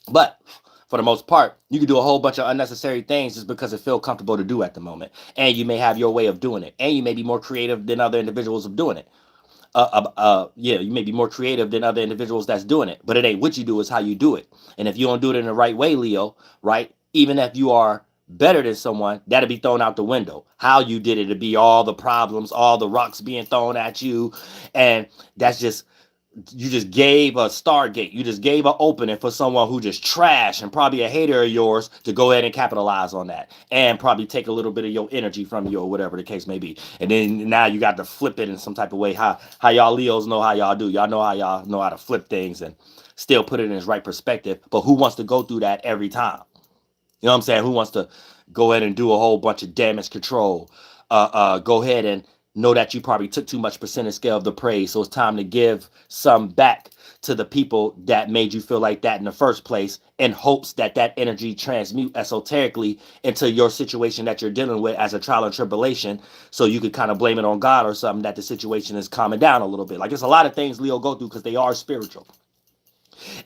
But for the most part, you can do a whole bunch of unnecessary things just because it feels comfortable to do at the moment. And you may have your way of doing it. And you may be more creative than other individuals of doing it. Yeah, you may be more creative than other individuals that's doing it. But it ain't what you do, it's how you do it. And if you don't do it in the right way, Leo, right? Even if you are better than someone, that'll be thrown out the window. How you did it to be all the problems, all the rocks being thrown at you. And that's just... you just gave a stargate. You just gave an opening for someone who just trash and probably a hater of yours to go ahead and capitalize on that and probably take a little bit of your energy from you or whatever the case may be. And then now you got to flip it in some type of way. How y'all Leos know how y'all do. Y'all know how to flip things and still put it in its right perspective. But who wants to go through that every time? You know what I'm saying? Who wants to go ahead and do a whole bunch of damage control? Go ahead and know that you probably took too much percentage scale of the praise. So it's time to give some back to the people that made you feel like that in the first place, in hopes that that energy transmute esoterically into your situation that you're dealing with as a trial and tribulation. So you could kind of blame it on God or something, that the situation is calming down a little bit. Like, it's a lot of things Leo go through because they are spiritual.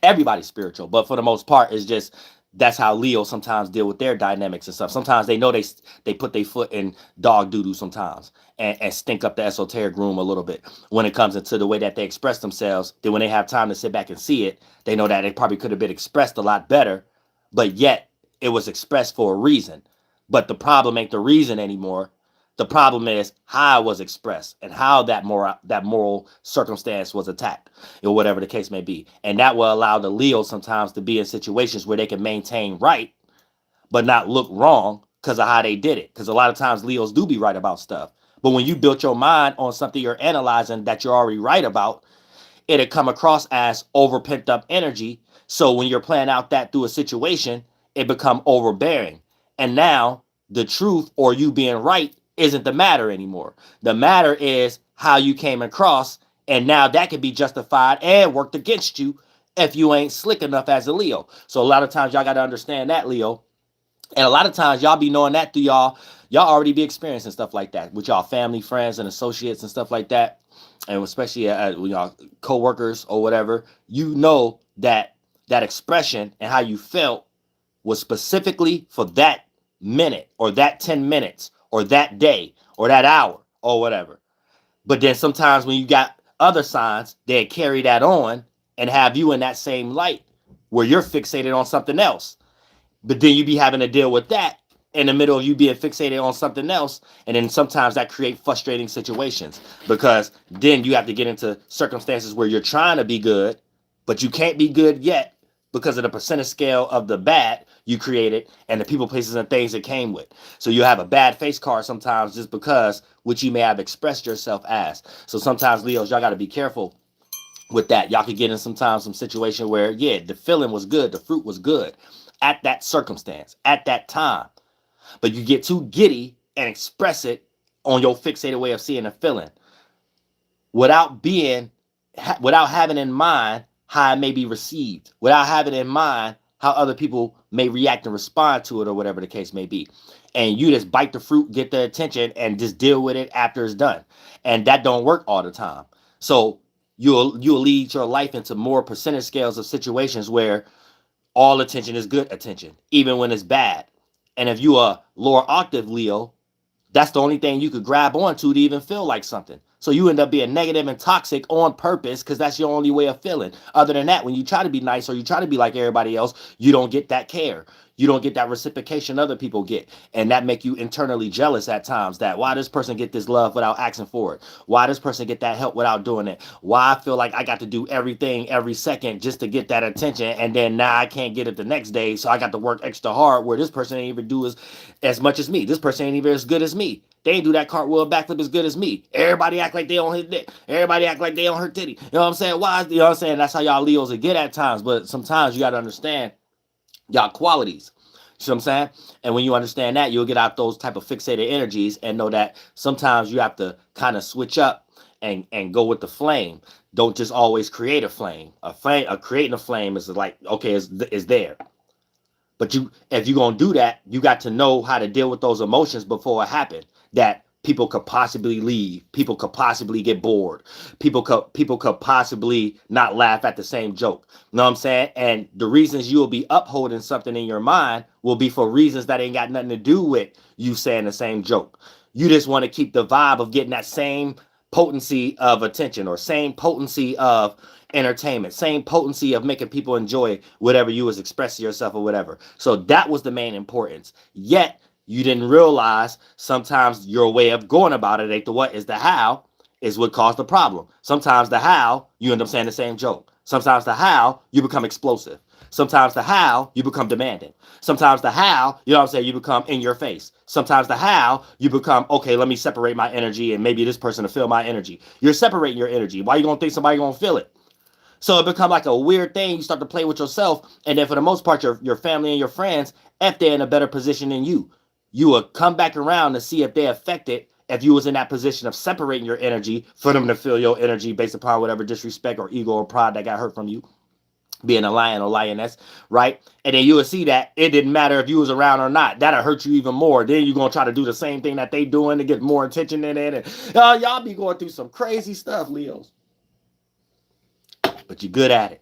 Everybody's spiritual, but for the most part, it's just... that's how Leo sometimes deal with their dynamics and stuff. Sometimes they know they put their foot in dog doo-doo sometimes and stink up the esoteric room a little bit when it comes into the way that they express themselves. Then when they have time to sit back and see it, they know that it probably could have been expressed a lot better, but yet it was expressed for a reason. But the problem ain't the reason anymore. The problem is how it was expressed and how that moral circumstance was attacked, or whatever the case may be. And that will allow the Leo sometimes to be in situations where they can maintain right, but not look wrong because of how they did it. Because a lot of times Leos do be right about stuff. But when you built your mind on something you're analyzing that you're already right about, it'll come across as over pent up energy. So when you're playing out that through a situation, it become overbearing. And now the truth, or you being right, isn't the matter anymore. The matter is how you came across, and now that can be justified and worked against you if you ain't slick enough as a Leo. So a lot of times y'all got to understand that, Leo. And a lot of times y'all be knowing that through y'all already be experiencing stuff like that with y'all family, friends, and associates and stuff like that. And especially with y'all co-workers or whatever, you know that expression and how you felt was specifically for that minute or that 10 minutes or that day or that hour or whatever. But then sometimes when you got other signs, they carry that on and have you in that same light where you're fixated on something else. But then you be having to deal with that in the middle of you being fixated on something else. And then sometimes that creates frustrating situations, because then you have to get into circumstances where you're trying to be good, but you can't be good yet because of the percentage scale of the bad you created and the people, places, and things it came with. So you have a bad face card sometimes just because which you may have expressed yourself as. So sometimes, Leos, y'all got to be careful with that. Y'all could get in sometimes some situation where, yeah, the feeling was good, the fruit was good at that circumstance, at that time. But you get too giddy and express it on your fixated way of seeing a feeling without having in mind how it may be received, without having in mind how other people may react and respond to it or whatever the case may be. And you just bite the fruit, get the attention, and just deal with it after it's done. And that don't work all the time. So you'll lead your life into more percentage scales of situations where all attention is good attention, even when it's bad. And if you a lower octave Leo, that's the only thing you could grab onto to even feel like something. So you end up being negative and toxic on purpose because that's your only way of feeling. Other than that, when you try to be nice or you try to be like everybody else, you don't get that care. You don't get that reciprocation other people get. And that make you internally jealous at times, that why this person get this love without asking for it? Why this person get that help without doing it? Why I feel like I got to do everything every second just to get that attention, and then now I can't get it the next day, so I got to work extra hard where this person ain't even do as much as me. This person ain't even as good as me. They ain't do that cartwheel backflip as good as me. Everybody act like they on his dick. Everybody act like they on her titty. You know what I'm saying? Why? You know what I'm saying? That's how y'all Leos will get at times. But sometimes you got to understand y'all qualities. You see what I'm saying? And when you understand that, you'll get out those type of fixated energies and know that sometimes you have to kind of switch up and go with the flame. Don't just always create a flame. Creating a flame is like, okay, is there. But if you're going to do that, you got to know how to deal with those emotions before it happened. That people could possibly leave. People could possibly get bored. People could possibly not laugh at the same joke. You know what I'm saying? And the reasons you will be upholding something in your mind will be for reasons that ain't got nothing to do with you saying the same joke. You just want to keep the vibe of getting that same potency of attention or same potency of entertainment, same potency of making people enjoy whatever you was expressing yourself or whatever. So that was the main importance. Yet you didn't realize sometimes your way of going about it ain't the what, is the how, is what caused the problem. Sometimes the how, you end up saying the same joke. Sometimes the how, you become explosive. Sometimes the how, you become demanding. Sometimes the how, you know what I'm saying, you become in your face. Sometimes the how, you become, okay, let me separate my energy and maybe this person will feel my energy. You're separating your energy. Why you gonna think somebody gonna feel it? So it become like a weird thing. You start to play with yourself. And then for the most part, your family and your friends, if they're in a better position than you will come back around to see if they affected if you was in that position of separating your energy for them to feel your energy based upon whatever disrespect or ego or pride that got hurt from you, being a lion or lioness, right? And then you will see that it didn't matter if you was around or not. That'll hurt you even more. Then you're going to try to do the same thing that they doing to get more attention in it. And y'all be going through some crazy stuff, Leos. But you're good at it.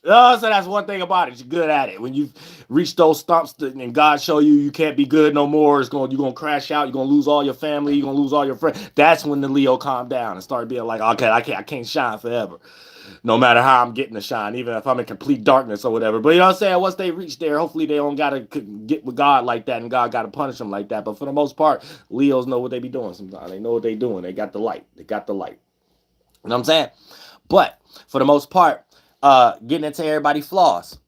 Oh, so that's one thing about it. You're good at it. When you reach those stumps and God show you can't be good no more, you're gonna crash out. You're gonna lose all your family. You're gonna lose all your friends. That's when the Leo calm down and start being like, okay, I can't shine forever, no matter how I'm getting to shine, even if I'm in complete darkness or whatever. But you know what I'm saying? Once they reach there, hopefully they don't gotta get with God like that, and God gotta punish them like that. But for the most part, Leos know what they be doing. Sometimes they know what they doing. They got the light. You know what I'm saying? But for the most part, getting into everybody's flaws.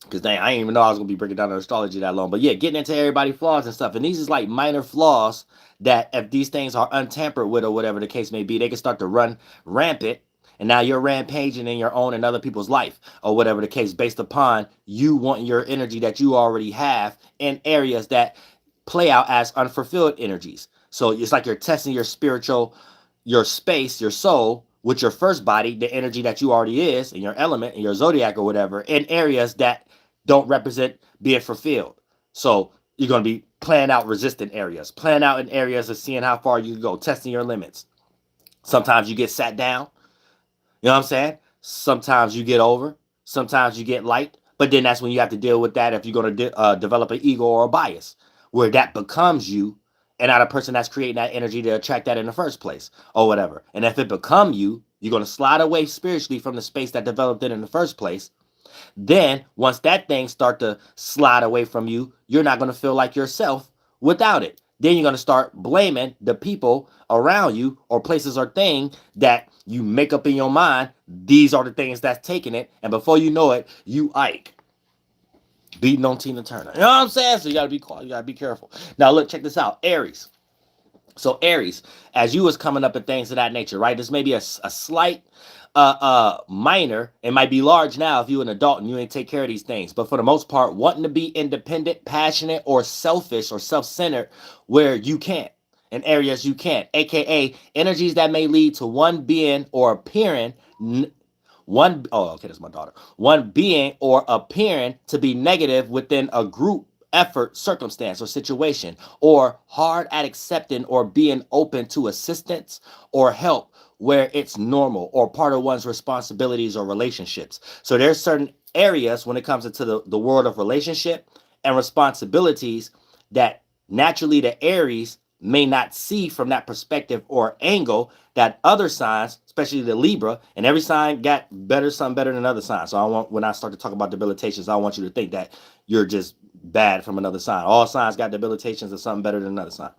Because dang, I didn't even know I was going to be breaking down astrology that long. But yeah, getting into everybody's flaws and stuff. And these is like minor flaws that if these things are untampered with or whatever the case may be, they can start to run rampant. And now you're rampaging in your own and other people's life or whatever the case, based upon you wanting your energy that you already have in areas that play out as unfulfilled energies. So it's like you're testing your spiritual, your space, your soul, with your first body, the energy that you already is, in your element, in your zodiac or whatever, in areas that don't represent being fulfilled. So you're going to be playing out resistant areas, playing out in areas of seeing how far you can go, testing your limits. Sometimes you get sat down. You know what I'm saying? Sometimes you get over. Sometimes you get light. But then that's when you have to deal with that if you're going to develop an ego or a bias, where that becomes you and not a person that's creating that energy to attract that in the first place or whatever. And if it become you, you're going to slide away spiritually from the space that developed it in the first place. Then once that thing start to slide away from you, you're not going to feel like yourself without it. Then you're going to start blaming the people around you or places or things that you make up in your mind. These are the things that's taking it. And before you know it, you Ike. Beating on Tina Turner. You know what I'm saying? So you gotta be quiet. You gotta be careful. Now look, check this out. Aries. So Aries, as you was coming up and things of that nature, right? This may be a slight minor. It might be large now if you're an adult and you ain't take care of these things. But for the most part, wanting to be independent, passionate, or selfish or self-centered where you can't. In areas you can't. AKA energies that may lead to one being or appearing that's my daughter. One being or appearing to be negative within a group effort, circumstance, or situation, or hard at accepting or being open to assistance or help where it's normal or part of one's responsibilities or relationships. So there's certain areas when it comes into the world of relationship and responsibilities that naturally the Aries may not see from that perspective or angle that other signs, especially the Libra, and every sign got some better than other signs. So when I start to talk about debilitations, I don't want you to think that you're just bad from another sign. All signs got debilitations or something better than another sign.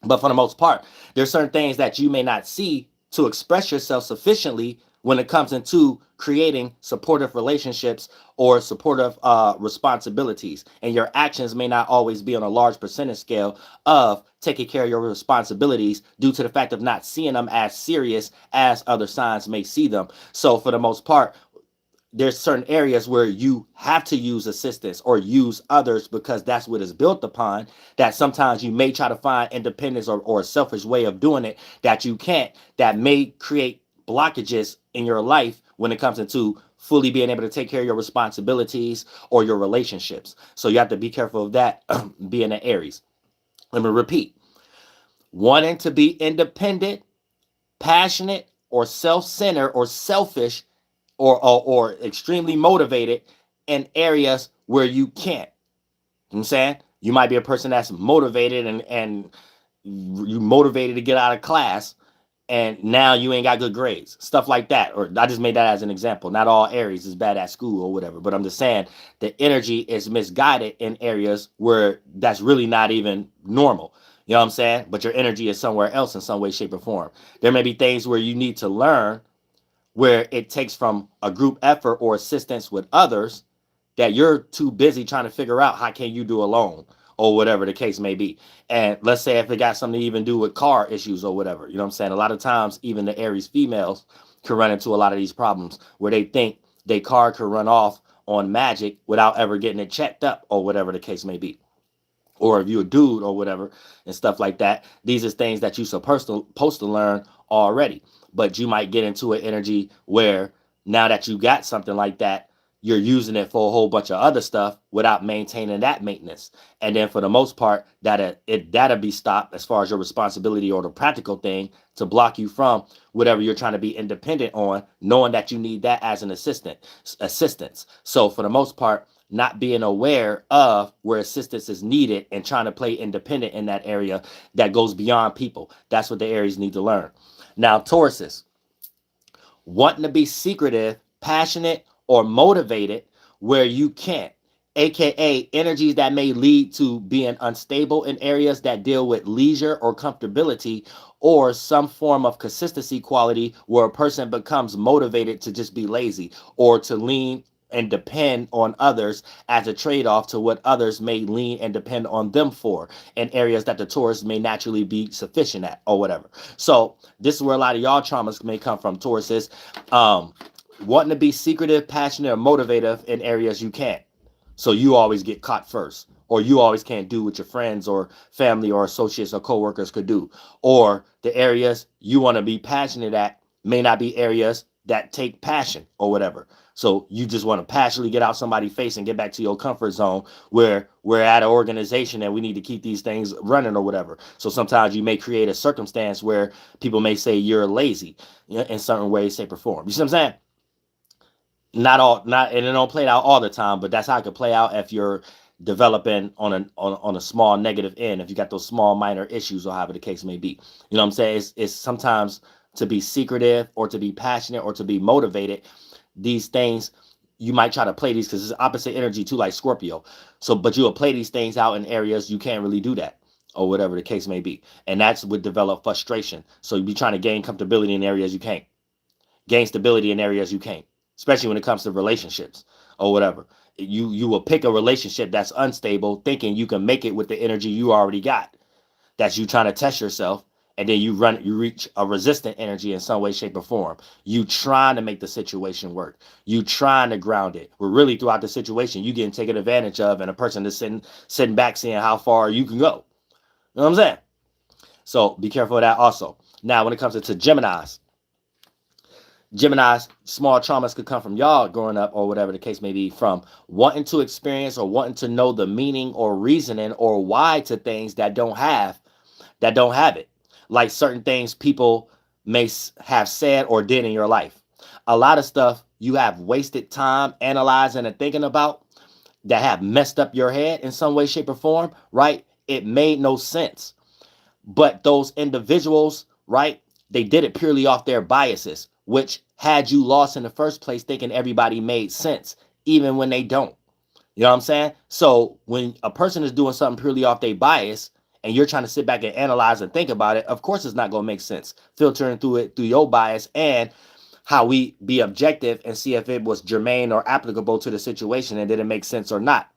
But for the most part, there's certain things that you may not see to express yourself sufficiently when it comes into creating supportive relationships or supportive responsibilities. And your actions may not always be on a large percentage scale of taking care of your responsibilities due to the fact of not seeing them as serious as other signs may see them. So for the most part, there's certain areas where you have to use assistance or use others because that's what it's built upon, that sometimes you may try to find independence or a selfish way of doing it that you can't, that may create blockages in your life when it comes into fully being able to take care of your responsibilities or your relationships. So you have to be careful of that being an Aries. Let me repeat. Wanting to be independent, passionate, or self-centered or selfish or extremely motivated in areas where you can't. You know what I'm saying? You might be a person that's motivated and you motivated to get out of class, and now you ain't got good grades, stuff like that. Or I just made that as an example. Not all Aries is bad at school or whatever, but I'm just saying the energy is misguided in areas where that's really not even normal. You know what I'm saying? But your energy is somewhere else in some way, shape, or form. There may be things where you need to learn where it takes from a group effort or assistance with others that you're too busy trying to figure out how can you do alone or whatever the case may be. And let's say if it got something to even do with car issues or whatever, you know what I'm saying? A lot of times, even the Aries females can run into a lot of these problems where they think their car could run off on magic without ever getting it checked up or whatever the case may be. Or if you're a dude or whatever and stuff like that, these are things that you're supposed to learn already. But you might get into an energy where now that you got something like that, you're using it for a whole bunch of other stuff without maintaining that maintenance. And then for the most part, that'll be stopped as far as your responsibility or the practical thing to block you from whatever you're trying to be independent on, knowing that you need that as an assistance. So for the most part, not being aware of where assistance is needed and trying to play independent in that area that goes beyond people. That's what the Aries need to learn. Now, Tauruses, wanting to be secretive, passionate, or motivated where you can't, aka energies that may lead to being unstable in areas that deal with leisure or comfortability or some form of consistency quality where a person becomes motivated to just be lazy or to lean and depend on others as a trade-off to what others may lean and depend on them for in areas that the Taurus may naturally be sufficient at or whatever. So this is where a lot of y'all traumas may come from, Tauruses. Wanting to be secretive, passionate, or motivative in areas you can't. So you always get caught first, or you always can't do what your friends or family or associates or coworkers could do. Or the areas you want to be passionate at may not be areas that take passion or whatever. So you just want to passionately get out somebody's face and get back to your comfort zone where we're at an organization and we need to keep these things running or whatever. So sometimes you may create a circumstance where people may say you're lazy, you know, in certain ways, shape, or form. You see what I'm saying? And it don't play out all the time, but that's how it could play out if you're developing on a small negative end, if you got those small minor issues or however the case may be. You know what I'm saying? It's sometimes to be secretive or to be passionate or to be motivated. These things, you might try to play these because it's opposite energy too, like Scorpio. So, but you will play these things out in areas you can't really do that or whatever the case may be. And that's would develop frustration. So you'd be trying to gain comfortability in areas you can't. Gain stability in areas you can't. Especially when it comes to relationships or whatever. You will pick a relationship that's unstable, thinking you can make it with the energy you already got. That's you trying to test yourself, and then you reach a resistant energy in some way, shape, or form. You trying to make the situation work. You trying to ground it. We're really throughout the situation, you getting taken advantage of, and a person is sitting back seeing how far you can go. You know what I'm saying? So be careful of that also. Now, when it comes to Geminis, small traumas could come from y'all growing up or whatever the case may be, from wanting to experience or wanting to know the meaning or reasoning or why to things that don't have it. Like certain things people may have said or did in your life. A lot of stuff you have wasted time analyzing and thinking about that have messed up your head in some way, shape, or form, right? It made no sense. But those individuals, right, they did it purely off their biases, which had you lost in the first place thinking everybody made sense, even when they don't. You know what I'm saying? So when a person is doing something purely off their bias and you're trying to sit back and analyze and think about it, of course it's not going to make sense. Filtering through your bias and how we be objective and see if it was germane or applicable to the situation and did it make sense or not.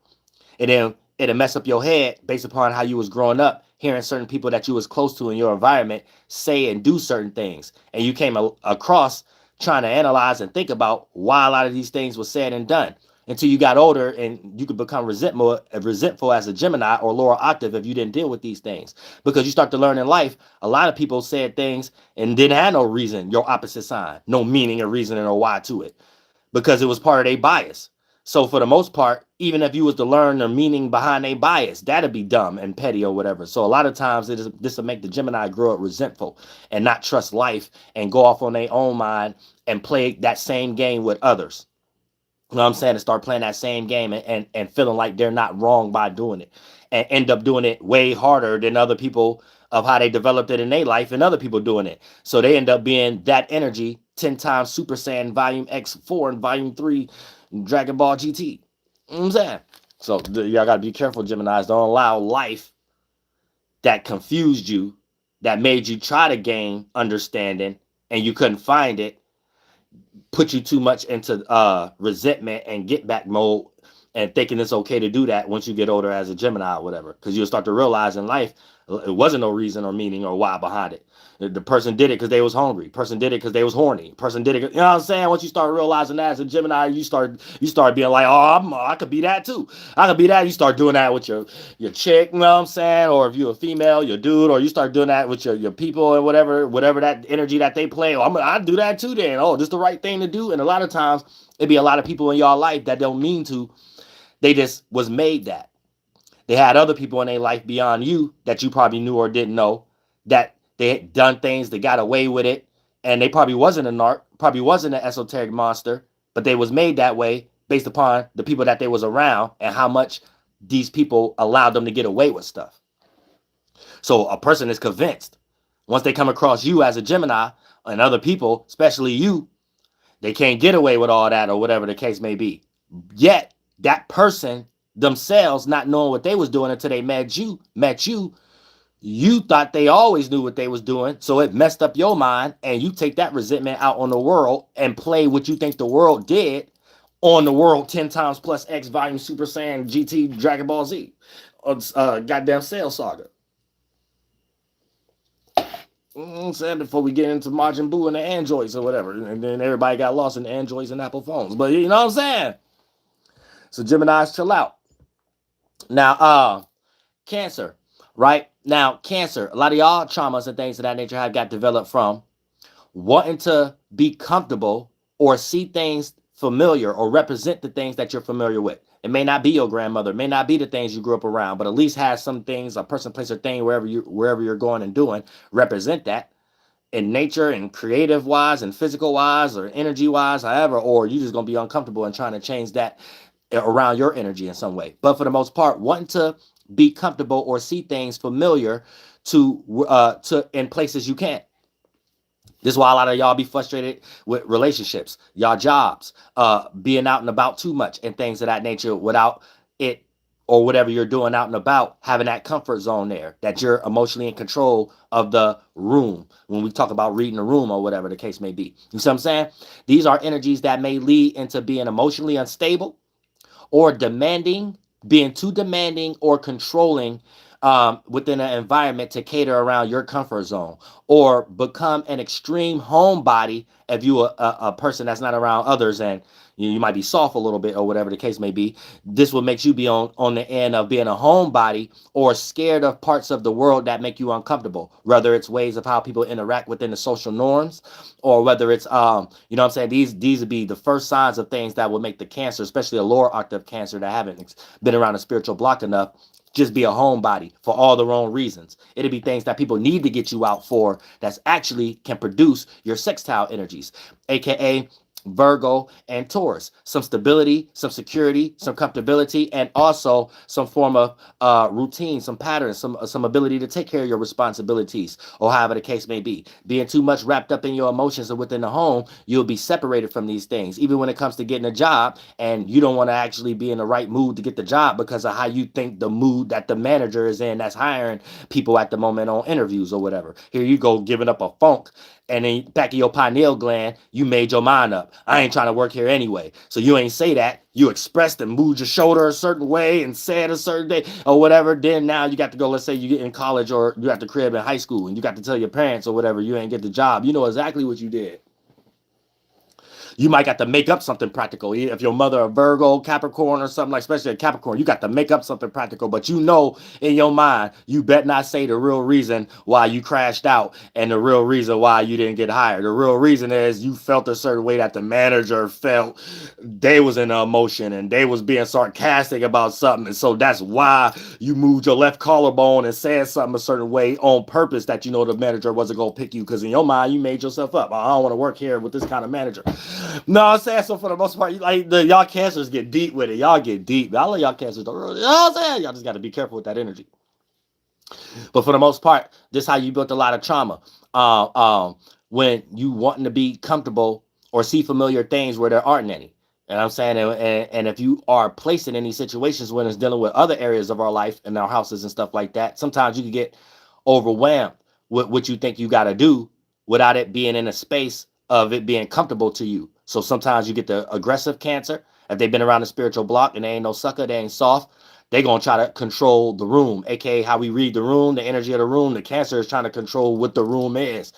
And then it'll mess up your head based upon how you was growing up, hearing certain people that you was close to in your environment say and do certain things. And you came across trying to analyze and think about why a lot of these things were said and done until you got older, and you could become resentful as a Gemini or lower octave if you didn't deal with these things. Because you start to learn in life, a lot of people said things and didn't have no reason, your opposite sign, no meaning or reasoning or why to it, because it was part of their bias. So for the most part, even if you was to learn the meaning behind a bias, that'd be dumb and petty or whatever. So a lot of times this will make the Gemini grow up resentful and not trust life and go off on their own mind and play that same game with others. You know what I'm saying? And start playing that same game and feeling like they're not wrong by doing it, and end up doing it way harder than other people of how they developed it in their life and other people doing it. So they end up being that energy 10 times Super Saiyan Volume X4 and Volume 3 Dragon Ball GT. You know what I'm saying? So y'all got to be careful, Geminis. Don't allow life that confused you, that made you try to gain understanding and you couldn't find it, put you too much into resentment and get back mode and thinking it's okay to do that once you get older as a Gemini or whatever. Because you'll start to realize in life, it wasn't no reason or meaning or why behind it. The person did it because they was hungry. Person did it because they was horny. Person did it, you know what I'm saying? Once you start realizing that as a Gemini, you start being like, oh, I could be that too. I could be that. You start doing that with your chick, you know what I'm saying? Or if you're a female, your dude, or you start doing that with your people and whatever that energy that they play. Oh, I'd do that too then. Oh, this the right thing to do. And a lot of times, it'd be a lot of people in y'all life that don't mean to. They just was made that. They had other people in their life beyond you that you probably knew or didn't know, that they had done things, they got away with it, and they probably wasn't a narc, probably wasn't an esoteric monster, but they was made that way based upon the people that they was around and how much these people allowed them to get away with stuff. So a person is convinced once they come across you as a Gemini and other people, especially you, they can't get away with all that or whatever the case may be. Yet that person themselves, not knowing what they was doing until they met you, you thought they always knew what they was doing. So it messed up your mind, and you take that resentment out on the world and play what you think the world did on the world 10 times plus X Volume Super Saiyan GT Dragon Ball Z. Goddamn Cell Saga. I'm saying, before we get into Majin Buu and the androids or whatever, and then everybody got lost in the androids and Apple phones. But you know what I'm saying? So Geminis, chill out. Now, Cancer, right? Now, Cancer, a lot of y'all traumas and things of that nature have got developed from wanting to be comfortable or see things familiar or represent the things that you're familiar with. It may not be your grandmother, it may not be the things you grew up around, but at least have some things, a person, place, or thing, wherever you're going and doing, represent that in nature and creative wise and physical wise or energy wise, however, or you just gonna be uncomfortable and trying to change that around your energy in some way. But for the most part, wanting to be comfortable or see things familiar to in places you can't. This is why a lot of y'all be frustrated with relationships, y'all jobs, being out and about too much and things of that nature without it, or whatever you're doing out and about, having that comfort zone there, that you're emotionally in control of the room. When we talk about reading the room or whatever the case may be. You see what I'm saying? These are energies that may lead into being emotionally unstable or demanding, being too demanding or controlling within an environment to cater around your comfort zone, or become an extreme homebody if you a person that's not around others, and you might be soft a little bit or whatever the case may be. This will make you be on the end of being a homebody or scared of parts of the world that make you uncomfortable, whether it's ways of how people interact within the social norms, or whether it's you know what I'm saying, these would be the first signs of things that will make the Cancer, especially a lower octave Cancer that haven't been around a spiritual block enough, just be a homebody for all the wrong reasons. It'll be things that people need to get you out for that's actually can produce your sextile energies, aka Virgo and Taurus. Some stability, some security, some comfortability, and also some form of routine, some patterns, some ability to take care of your responsibilities, or however the case may be. Being too much wrapped up in your emotions or within the home, you'll be separated from these things. Even when it comes to getting a job, and you don't want to actually be in the right mood to get the job because of how you think the mood that the manager is in that's hiring people at the moment on interviews or whatever. Here you go, giving up a funk, and then back of your pineal gland, you made your mind up. I ain't trying to work here anyway. So you ain't say that. You expressed and moved your shoulder a certain way and said a certain day or whatever. Then now you got to go, let's say you get in college or you at the crib in high school, and you got to tell your parents or whatever, you ain't get the job. You know exactly what you did. You might got to make up something practical. If your mother a Virgo, Capricorn, or something like, especially a Capricorn, you got to make up something practical. But you know in your mind, you bet not say the real reason why you crashed out and the real reason why you didn't get hired. The real reason is you felt a certain way that the manager felt. They was in an emotion and they was being sarcastic about something. And so that's why you moved your left collarbone and said something a certain way on purpose that you know the manager wasn't going to pick you, because in your mind, you made yourself up. I don't want to work here with this kind of manager. No, I'm saying, so for the most part, like y'all cancers get deep with it. Y'all get deep. I love y'all cancers. You know what I'm saying? Y'all just got to be careful with that energy. But for the most part, this is how you built a lot of trauma. When you wanting to be comfortable or see familiar things where there aren't any. And I'm saying, and if you are placed in any situations when it's dealing with other areas of our life and our houses and stuff like that, sometimes you can get overwhelmed with what you think you got to do without it being in a space of it being comfortable to you. So sometimes you get the aggressive Cancer. If they've been around the spiritual block and they ain't no sucker, they ain't soft, they're going to try to control the room, aka how we read the room, the energy of the room. The Cancer is trying to control what the room is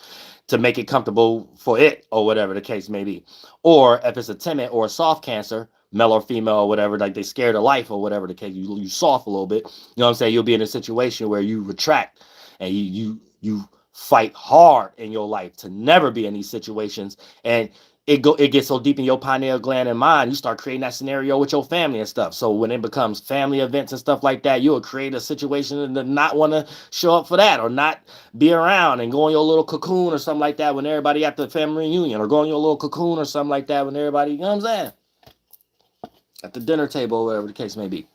to make it comfortable for it, or whatever the case may be. Or if it's a timid or a soft Cancer, male or female or whatever, like they scared of life or whatever the case, you soft a little bit. You know what I'm saying? You'll be in a situation where you retract and you fight hard in your life to never be in these situations. And it gets so deep in your pineal gland and mind, you start creating that scenario with your family and stuff. So when it becomes family events and stuff like that, you'll create a situation to not want to show up for that, or not be around, and go in your little cocoon or something like that when everybody at the family reunion, or go in your little cocoon or something like that when everybody, you know what I'm saying, at the dinner table, or whatever the case may be.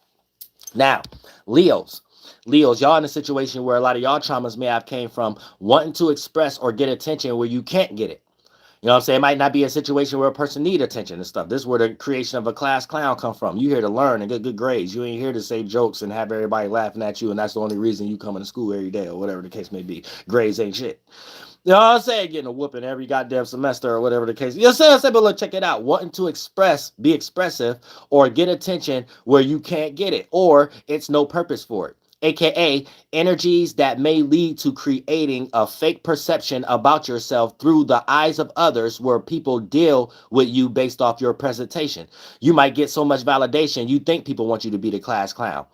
Now, Leos, y'all in a situation where a lot of y'all traumas may have came from wanting to express or get attention where you can't get it. You know what I'm saying? It might not be a situation where a person need attention and stuff. This is where the creation of a class clown come from. You here to learn and get good grades. You ain't here to say jokes and have everybody laughing at you, and that's the only reason you come to school every day, or whatever the case may be. Grades ain't shit. You know what I'm saying? Getting a whooping every goddamn semester, or whatever the case. You know what I'm saying? But look, check it out. Wanting to express, be expressive, or get attention where you can't get it, or it's no purpose for it. AKA energies that may lead to creating a fake perception about yourself through the eyes of others, where people deal with you based off your presentation. You might get so much validation, you think people want you to be the class clown.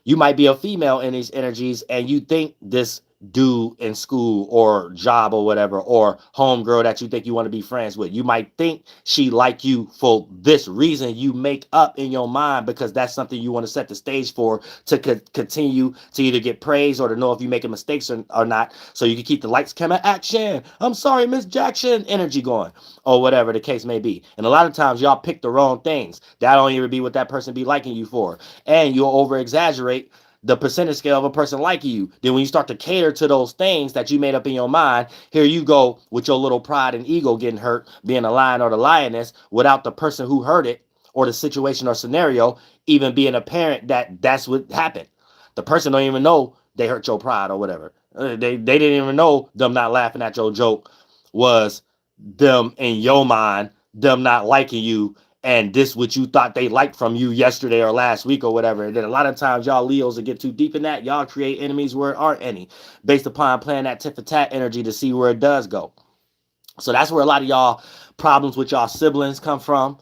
You might be a female in these energies and you think this dude in school or job or whatever, or homegirl that you think you want to be friends with, you might think she like you for this reason you make up in your mind, because that's something you want to set the stage for, to continue to either get praise or to know if you're making mistakes or not, so you can keep the lights, camera, action, I'm sorry, Miss Jackson energy going, or whatever the case may be. And a lot of times y'all pick the wrong things. That don't even be what that person be liking you for, and you'll over exaggerate the percentage scale of a person liking you. Then when you start to cater to those things that you made up in your mind, here you go with your little pride and ego getting hurt, being a lion or the lioness, without the person who heard it or the situation or scenario even being apparent that that's what happened. The person don't even know they hurt your pride or whatever. They didn't even know them not laughing at your joke was them, in your mind, them not liking you, and this what you thought they liked from you yesterday or last week or whatever. And then a lot of times y'all Leos will get too deep in that. Y'all create enemies where there aren't any, based upon playing that tit for tat energy to see where it does go. So that's where a lot of y'all problems with y'all siblings come from.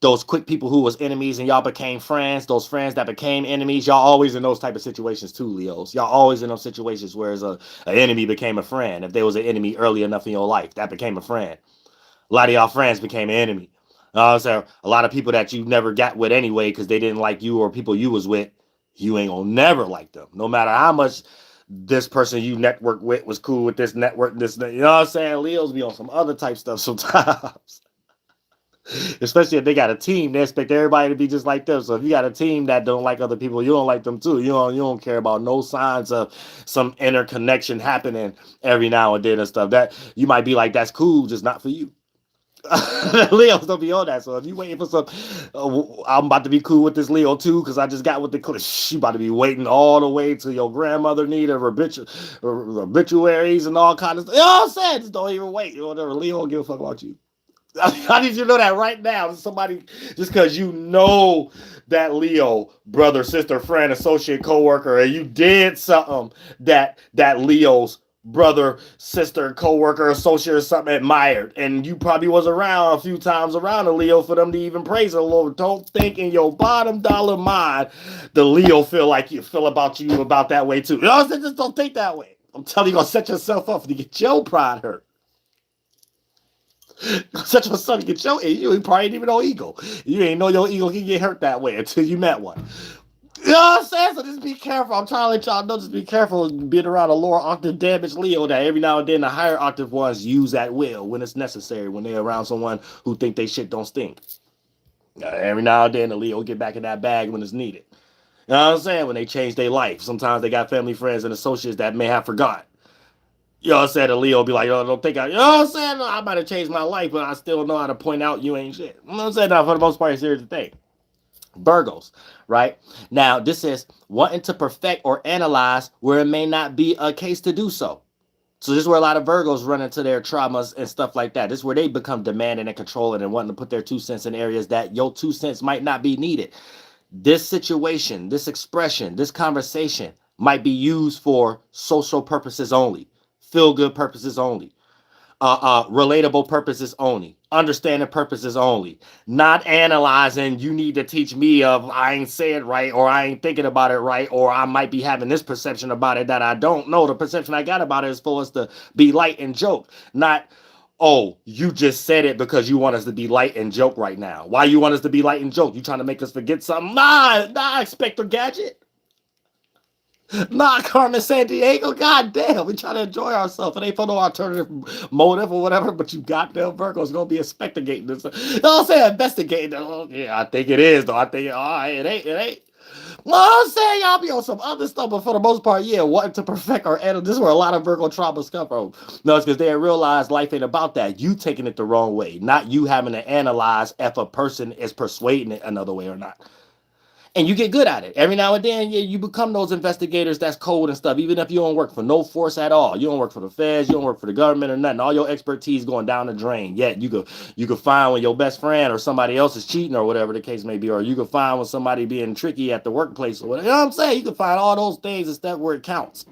Those quick people who was enemies and y'all became friends, those friends that became enemies, y'all always in those type of situations too, Leos. Y'all always in those situations where an enemy became a friend. If there was an enemy early enough in your life, that became a friend. A lot of y'all friends became an enemy. So a lot of people that you never got with anyway because they didn't like you, or people you was with, you ain't gonna never like them. No matter how much this person you network with was cool with this network, this, you know what I'm saying? Leos be on some other type stuff sometimes. Especially if they got a team, they expect everybody to be just like them. So if you got a team that don't like other people, you don't like them too. You don't care about no signs of some interconnection happening every now and then and stuff. That you might be like, that's cool, just not for you. Leos don't be on that. So if you waiting for some, I'm about to be cool with this Leo too because I just got with the she about to be waiting all the way till your grandmother need her obituaries and all kind of stuff. You know what I'm saying? Just don't even wait. Whatever. Leo don't give a fuck about you. I need you to know that right now. Somebody, just because you know that Leo, brother, sister, friend, associate, coworker, and you did something that Leos brother, sister, co-worker, associate, or something admired, and you probably was around a few times around a Leo for them to even praise the Lord. Don't think in your bottom dollar mind the Leo feel like you feel about you about that way too. You know what I'm saying? Just don't think that way. I'm telling you, you're gonna set yourself up to get your pride hurt. Set yourself to get your ego. You probably ain't even no ego. You ain't know your ego can get hurt that way until you met one. You know what I'm saying? So just be careful. I'm trying to let y'all know, just be careful being around a lower octave damaged Leo that every now and then the higher octave ones use at will when it's necessary, when they're around someone who think they shit don't stink. Every now and then the Leo get back in that bag when it's needed. You know what I'm saying? When they change their life. Sometimes they got family, friends, and associates that may have forgot. You know what I'm saying? The Leo be like, yo, don't think you know what I'm saying? I might have changed my life, but I still know how to point out you ain't shit. You know what I'm saying? Now, for the most part, here's the thing. Virgos, right? Now, this is wanting to perfect or analyze where it may not be a case to do so. So this is where a lot of Virgos run into their traumas and stuff like that. This is where they become demanding and controlling and wanting to put their 2 cents in areas that your 2 cents might not be needed. This situation, this expression, this conversation might be used for social purposes only, feel-good purposes only, relatable purposes only, understanding purposes only, not analyzing. You need to teach me of I ain't saying right, or I ain't thinking about it right, or I might be having this perception about it that I don't know. The perception I got about it is for us to be light and joke, not, oh, you just said it because you want us to be light and joke right now. Why you want us to be light and joke? You trying to make us forget something? Nah, Inspector Gadget. Nah, Carmen Sandiego, goddamn, we trying to enjoy ourselves. It ain't for no alternative motive or whatever, but you goddamn Virgo's gonna be investigating this. You know what I'm saying? Investigating. Oh, yeah, I think it is, though. I think it ain't. Well, I'm saying y'all be on some other stuff, but for the most part, yeah, wanting to perfect or edit. This is where a lot of Virgo traumas come from. No, it's because they realize life ain't about that. You taking it the wrong way, not you having to analyze if a person is persuading it another way or not. And you get good at it. Every now and then, yeah, you become those investigators that's cold and stuff, even if you don't work for no force at all. You don't work for the feds, you don't work for the government or nothing. All your expertise going down the drain. Yet you could find when your best friend or somebody else is cheating or whatever the case may be, or you can find when somebody being tricky at the workplace or whatever. You know what I'm saying? You can find all those things except where it counts.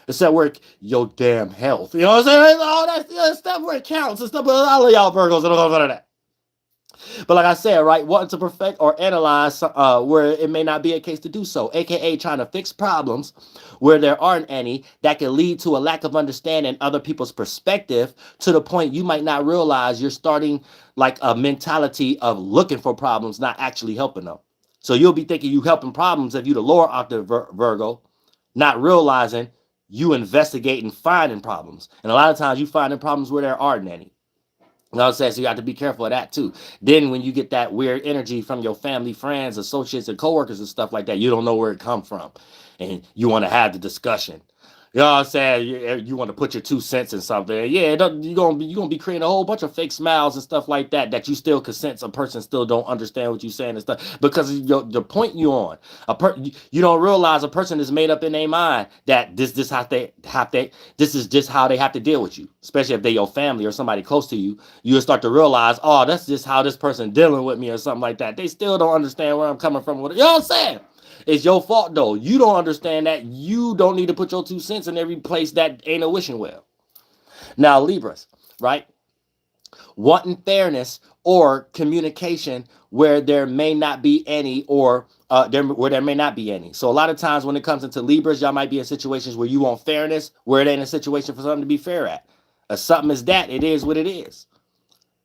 Except where your damn health. You know what I'm saying? All that stuff where it counts. And stuff, but all of y'all Virgos don't know none of that. But like I said, right, wanting to perfect or analyze where it may not be a case to do so, aka trying to fix problems where there aren't any, that can lead to a lack of understanding other people's perspective to the point you might not realize you're starting like a mentality of looking for problems, not actually helping them. So you'll be thinking you helping problems if you the lower octave Virgo, not realizing you investigating finding problems. And a lot of times you finding problems where there aren't any. You know what I'm saying? So you have to be careful of that too. Then when you get that weird energy from your family, friends, associates, and coworkers and stuff like that, you don't know where it come from. And you want to have the discussion. You know what I'm saying? You want to put your 2 cents in something. Yeah, you're gonna be creating a whole bunch of fake smiles and stuff like that you still can sense a person still don't understand what you're saying and stuff because of the point you on. You don't realize a person is made up in their mind that this is just how they have to deal with you, especially if they're your family or somebody close to you. You'll start to realize, oh, that's just how this person dealing with me or something like that. They still don't understand where I'm coming from. You know what I'm saying? It's your fault, though. You don't understand that. You don't need to put your 2 cents in every place that ain't a wishing well. Now, Libras, right? Wanting fairness or communication where there may not be any or where there may not be any. So a lot of times when it comes into Libras, y'all might be in situations where you want fairness, where it ain't a situation for something to be fair at. If something is that, it is what it is.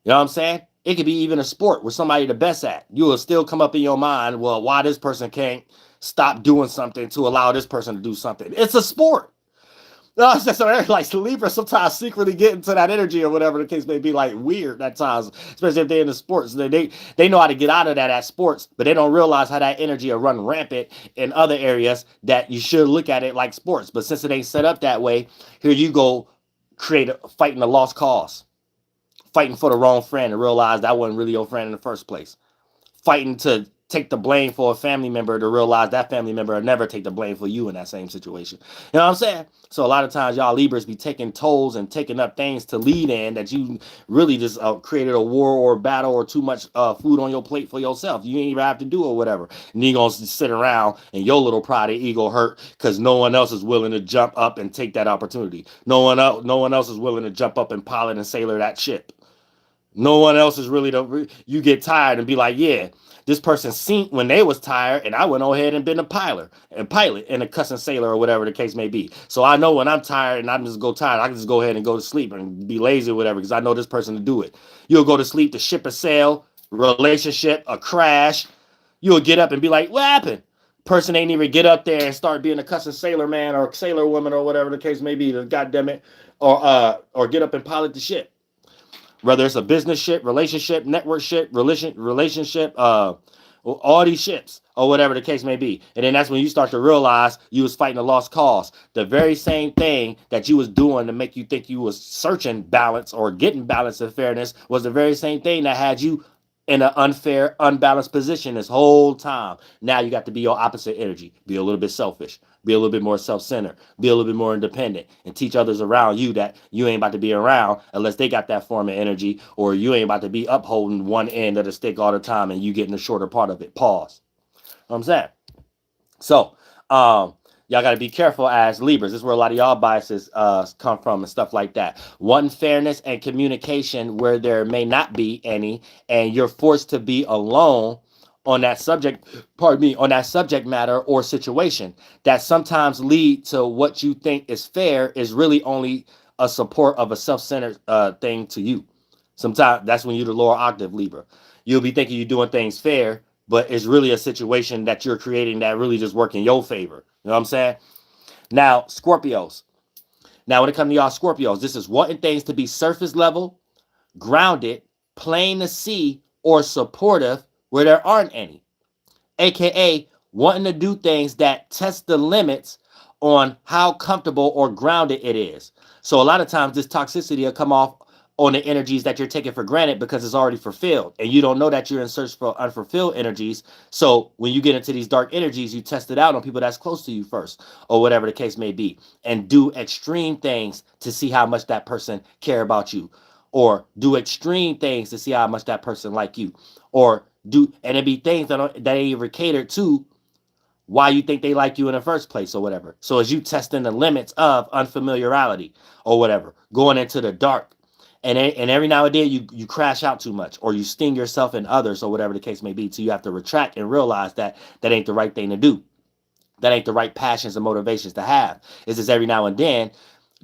You know what I'm saying? It could be even a sport where somebody the best at. You will still come up in your mind, well, why this person can't stop doing something to allow this person to do something. It's a sport. No, it's just like Libra sometimes secretly get into that energy or whatever the case may be, like weird at times, especially if they're in the sports. They know how to get out of that at sports, but they don't realize how that energy will run rampant in other areas that you should look at it like sports. But since it ain't set up that way, here you go fighting a lost cause. Fighting for the wrong friend and realize that wasn't really your friend in the first place. Fighting to take the blame for a family member to realize that family member will never take the blame for you in that same situation. You know what I'm saying? So a lot of times y'all Libras be taking tolls and taking up things to lead in that you really just created a war or a battle or too much food on your plate for yourself. You ain't even have to do or whatever. And you gonna sit around and your little pride and ego hurt because no one else is willing to jump up and take that opportunity. No one else is willing to jump up and pilot and sailor that ship. No one else is really you get tired and be like, yeah, this person seen when they was tired, and I went ahead and been a pilot and a cussing sailor or whatever the case may be. So I know when I'm tired and I'm just tired, I can just go ahead and go to sleep and be lazy or whatever because I know this person to do it. You'll go to sleep, the ship a sail, relationship, a crash. You'll get up and be like, what happened? Person ain't even get up there and start being a cussing sailor man or sailor woman or whatever the case may be. God damn it, or get up and pilot the ship. Whether it's a business ship, relationship, network ship, relationship, all these ships or whatever the case may be. And then that's when you start to realize you was fighting a lost cause. The very same thing that you was doing to make you think you was searching balance or getting balance and fairness was the very same thing that had you in an unfair, unbalanced position this whole time. Now you got to be your opposite energy. Be a little bit selfish. Be a little bit more self-centered. Be a little bit more independent. And teach others around you that you ain't about to be around unless they got that form of energy, or you ain't about to be upholding one end of the stick all the time and you getting the shorter part of it. Pause. You know what I'm saying? So, y'all got to be careful as Libras. This is where a lot of y'all biases come from and stuff like that. One, fairness and communication where there may not be any, and you're forced to be alone on that subject, on that subject matter or situation that sometimes lead to what you think is fair is really only a support of a self-centered thing to you. Sometimes that's when you're the lower octave Libra. You'll be thinking you're doing things fair, but it's really a situation that you're creating that really just work in your favor. You know what I'm saying? Now, Scorpios. Now, when it comes to y'all Scorpios, this is wanting things to be surface level, grounded, plain to see, or supportive where there aren't any. AKA wanting to do things that test the limits on how comfortable or grounded it is. So a lot of times this toxicity will come off on the energies that you're taking for granted because it's already fulfilled. And you don't know that you're in search for unfulfilled energies. So when you get into these dark energies, you test it out on people that's close to you first, or whatever the case may be, and do extreme things to see how much that person care about you, or do extreme things to see how much that person like you, or and it be things that ain't even catered to why you think they like you in the first place or whatever. So as you testing the limits of unfamiliarity or whatever, going into the dark, and every now and then you crash out too much, or you sting yourself and others or whatever the case may be. So you have to retract and realize that ain't the right thing to do. That ain't the right passions and motivations to have. It's just every now and then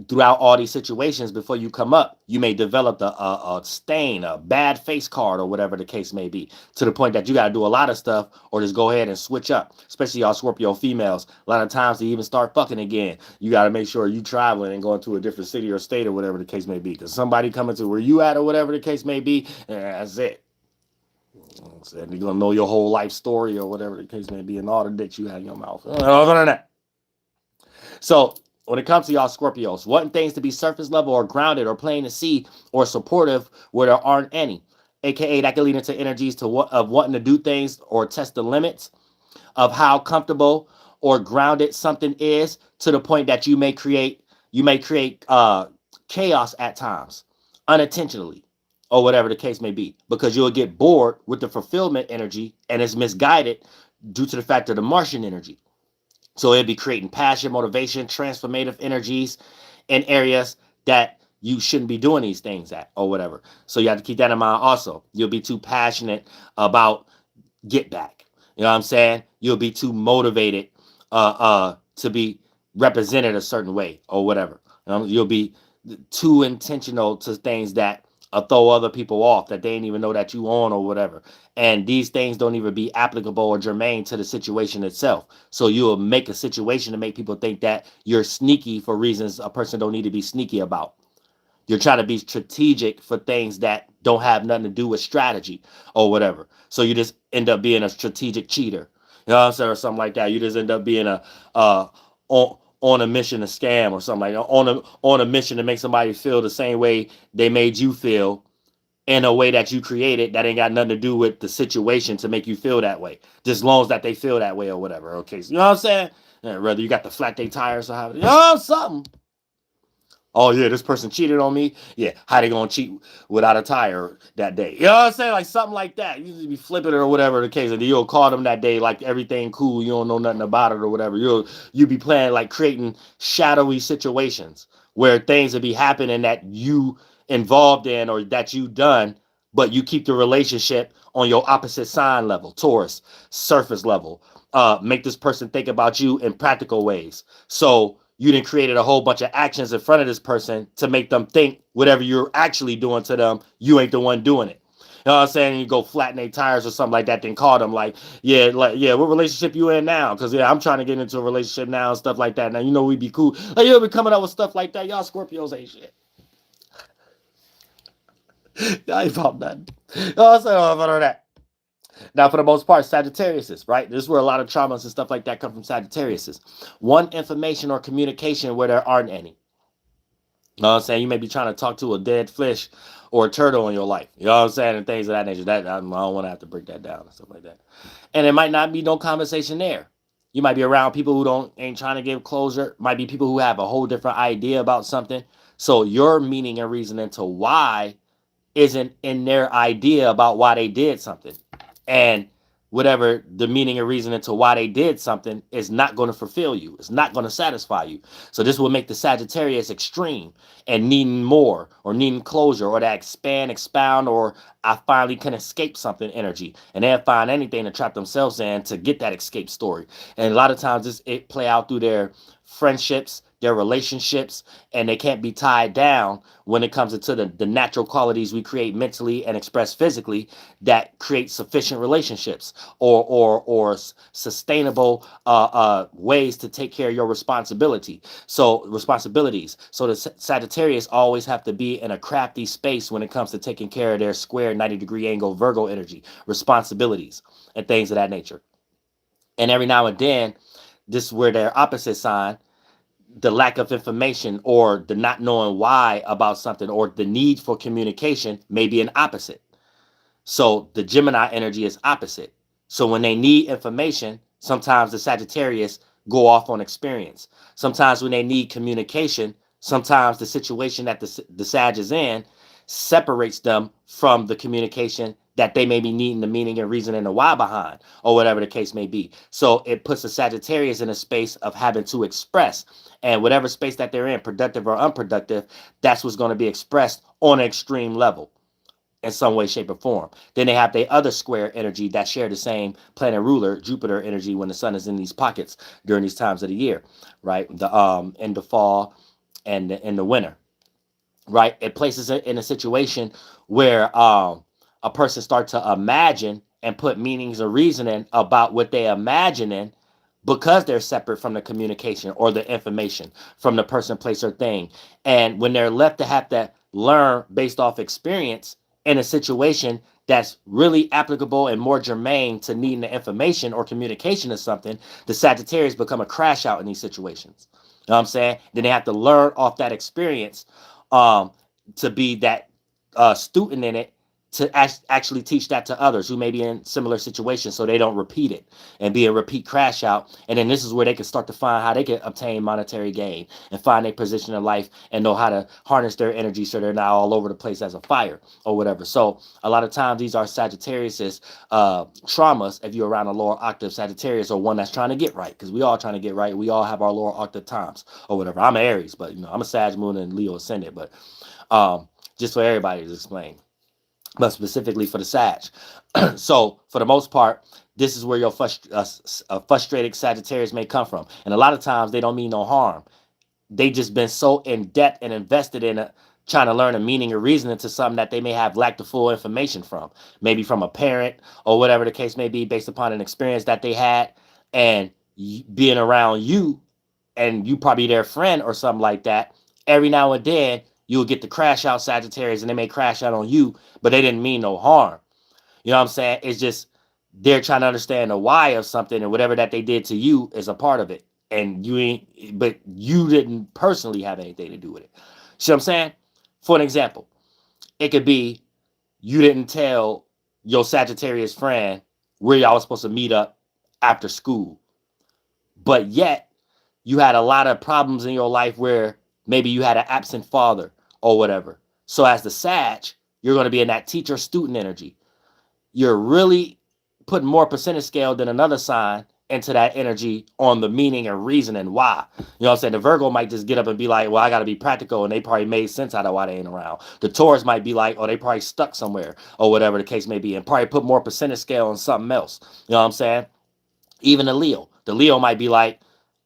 throughout all these situations before you come up, you may develop a stain, a bad face card or whatever the case may be, to the point that you got to do a lot of stuff or just go ahead and switch up, especially y'all Scorpio females. A lot of times to even start fucking again, you got to make sure you traveling and going to a different city or state or whatever the case may be, because somebody coming to where you at or whatever the case may be, that's it. And you're going to know your whole life story or whatever the case may be and all the dicks you had in your mouth. Other than that. So when it comes to y'all Scorpios, wanting things to be surface level or grounded or plain to see or supportive where there aren't any, aka that can lead into energies of wanting to do things or test the limits of how comfortable or grounded something is, to the point that you may create chaos at times unintentionally or whatever the case may be, because you'll get bored with the fulfillment energy and it's misguided due to the fact of the Martian energy. So it'd be creating passion, motivation, transformative energies in areas that you shouldn't be doing these things at or whatever. So you have to keep that in mind also. You'll be too passionate about get back. You know what I'm saying? You'll be too motivated to be represented a certain way or whatever. You'll be too intentional to things that throw other people off, that they ain't even know that you on or whatever. And these things don't even be applicable or germane to the situation itself. So you'll make a situation to make people think that you're sneaky for reasons a person don't need to be sneaky about. You're trying to be strategic for things that don't have nothing to do with strategy or whatever. So you just end up being a strategic cheater, you know what I'm saying, or something like that. You just end up being on a mission to scam or something like that, on a mission to make somebody feel the same way they made you feel in a way that you created that ain't got nothing to do with the situation to make you feel that way. Just as long as that they feel that way or whatever. Okay, so you know what I'm saying? Whether you got the flat day tires or how, you know, something. Oh yeah, this person cheated on me. Yeah, how they gonna cheat without a tire that day? You know what I'm saying? Like something like that. You just be flipping it or whatever the case. And then you'll call them that day like everything cool. You don't know nothing about it or whatever. You be playing like creating shadowy situations where things will be happening that you involved in or that you done, but you keep the relationship on your opposite sign level, Taurus, surface level. Make this person think about you in practical ways. So you done created a whole bunch of actions in front of this person to make them think whatever you're actually doing to them, you ain't the one doing it. You know what I'm saying? You go flatten their tires or something like that, then call them like, yeah, what relationship you in now? Because yeah, I'm trying to get into a relationship now and stuff like that. Now, you know, we be cool. Like, you'll be coming up with stuff like that. Y'all Scorpios ain't shit. Y'all ain't about nothing. You know what I'm saying? About that. Now, for the most part, Sagittarius, right? This is where a lot of traumas and stuff like that come from Sagittarius. One, information or communication where there aren't any. You know what I'm saying? You may be trying to talk to a dead fish or a turtle in your life. You know what I'm saying? And things of that nature. That I don't want to have to break that down and stuff like that. And it might not be no conversation there. You might be around people who ain't trying to give closure. Might be people who have a whole different idea about something. So your meaning and reasoning to why isn't in their idea about why they did something. And whatever the meaning and reasoning to why they did something is not going to fulfill you. It's not going to satisfy you. So this will make the Sagittarius extreme and needing more or needing closure or that expand, expound, or I finally can escape something energy. And they'll find anything to trap themselves in to get that escape story. And a lot of times it play out through their friendships, their relationships, and they can't be tied down when it comes into the natural qualities we create mentally and express physically that create sufficient relationships or sustainable ways to take care of your responsibilities. So the Sagittarius always have to be in a crafty space when it comes to taking care of their square 90-degree angle Virgo energy, responsibilities, and things of that nature. And every now and then, this is where their opposite sign, the lack of information or the not knowing why about something or the need for communication may be an opposite. So the Gemini energy is opposite. So when they need information, sometimes the Sagittarius go off on experience. Sometimes when they need communication, sometimes the situation that the Sag is in separates them from the communication that they may be needing the meaning and reason and the why behind, or whatever the case may be. So it puts the Sagittarius in a space of having to express, and whatever space that they're in, productive or unproductive, that's what's going to be expressed on an extreme level in some way, shape, or form. Then they have the other square energy that share the same planet ruler, Jupiter energy, when the sun is in these pockets during these times of the year, right? In the fall and in the winter, right? It places it in a situation where a person starts to imagine and put meanings or reasoning about what they imagining because they're separate from the communication or the information from the person, place, or thing. And when they're left to have to learn based off experience in a situation that's really applicable and more germane to needing the information or communication of something, the Sagittarius become a crash out in these situations. You know what I'm saying? Then they have to learn off that experience to be that student in it, to actually teach that to others who may be in similar situations so they don't repeat it and be a repeat crash out. And then this is where they can start to find how they can obtain monetary gain and find their position in life and know how to harness their energy so they're not all over the place as a fire or whatever. So a lot of times these are Sagittarius's traumas if you're around a lower octave Sagittarius or one that's trying to get right, because we all trying to get right. We all have our lower octave times or whatever. I'm an Aries, but I'm a Sag moon and Leo ascendant, but just for everybody to explain, but specifically for the Sag. So for the most part, this is where your frustrated Sagittarius may come from. And a lot of times they don't mean no harm. They just been so in depth and invested in trying to learn a meaning or reasoning to something that they may have lacked the full information from. Maybe from a parent or whatever the case may be, based upon an experience that they had and being around you, and you probably their friend or something like that. Every now and then you'll get the crash out Sagittarius and they may crash out on you, but they didn't mean no harm. You know what I'm saying? It's just they're trying to understand the why of something, and whatever that they did to you is a part of it. And but you didn't personally have anything to do with it. See what I'm saying? For an example, it could be you didn't tell your Sagittarius friend where y'all was supposed to meet up after school. But yet, you had a lot of problems in your life where maybe you had an absent father or whatever. So as the Sag, you're going to be in that teacher-student energy. You're really putting more percentage scale than another sign into that energy on the meaning and reason and why. You know what I'm saying? The Virgo might just get up and be like, well, I got to be practical, and they probably made sense out of why they ain't around. The Taurus might be like, oh, they probably stuck somewhere or whatever the case may be, and probably put more percentage scale on something else. You know what I'm saying? Even the Leo might be like,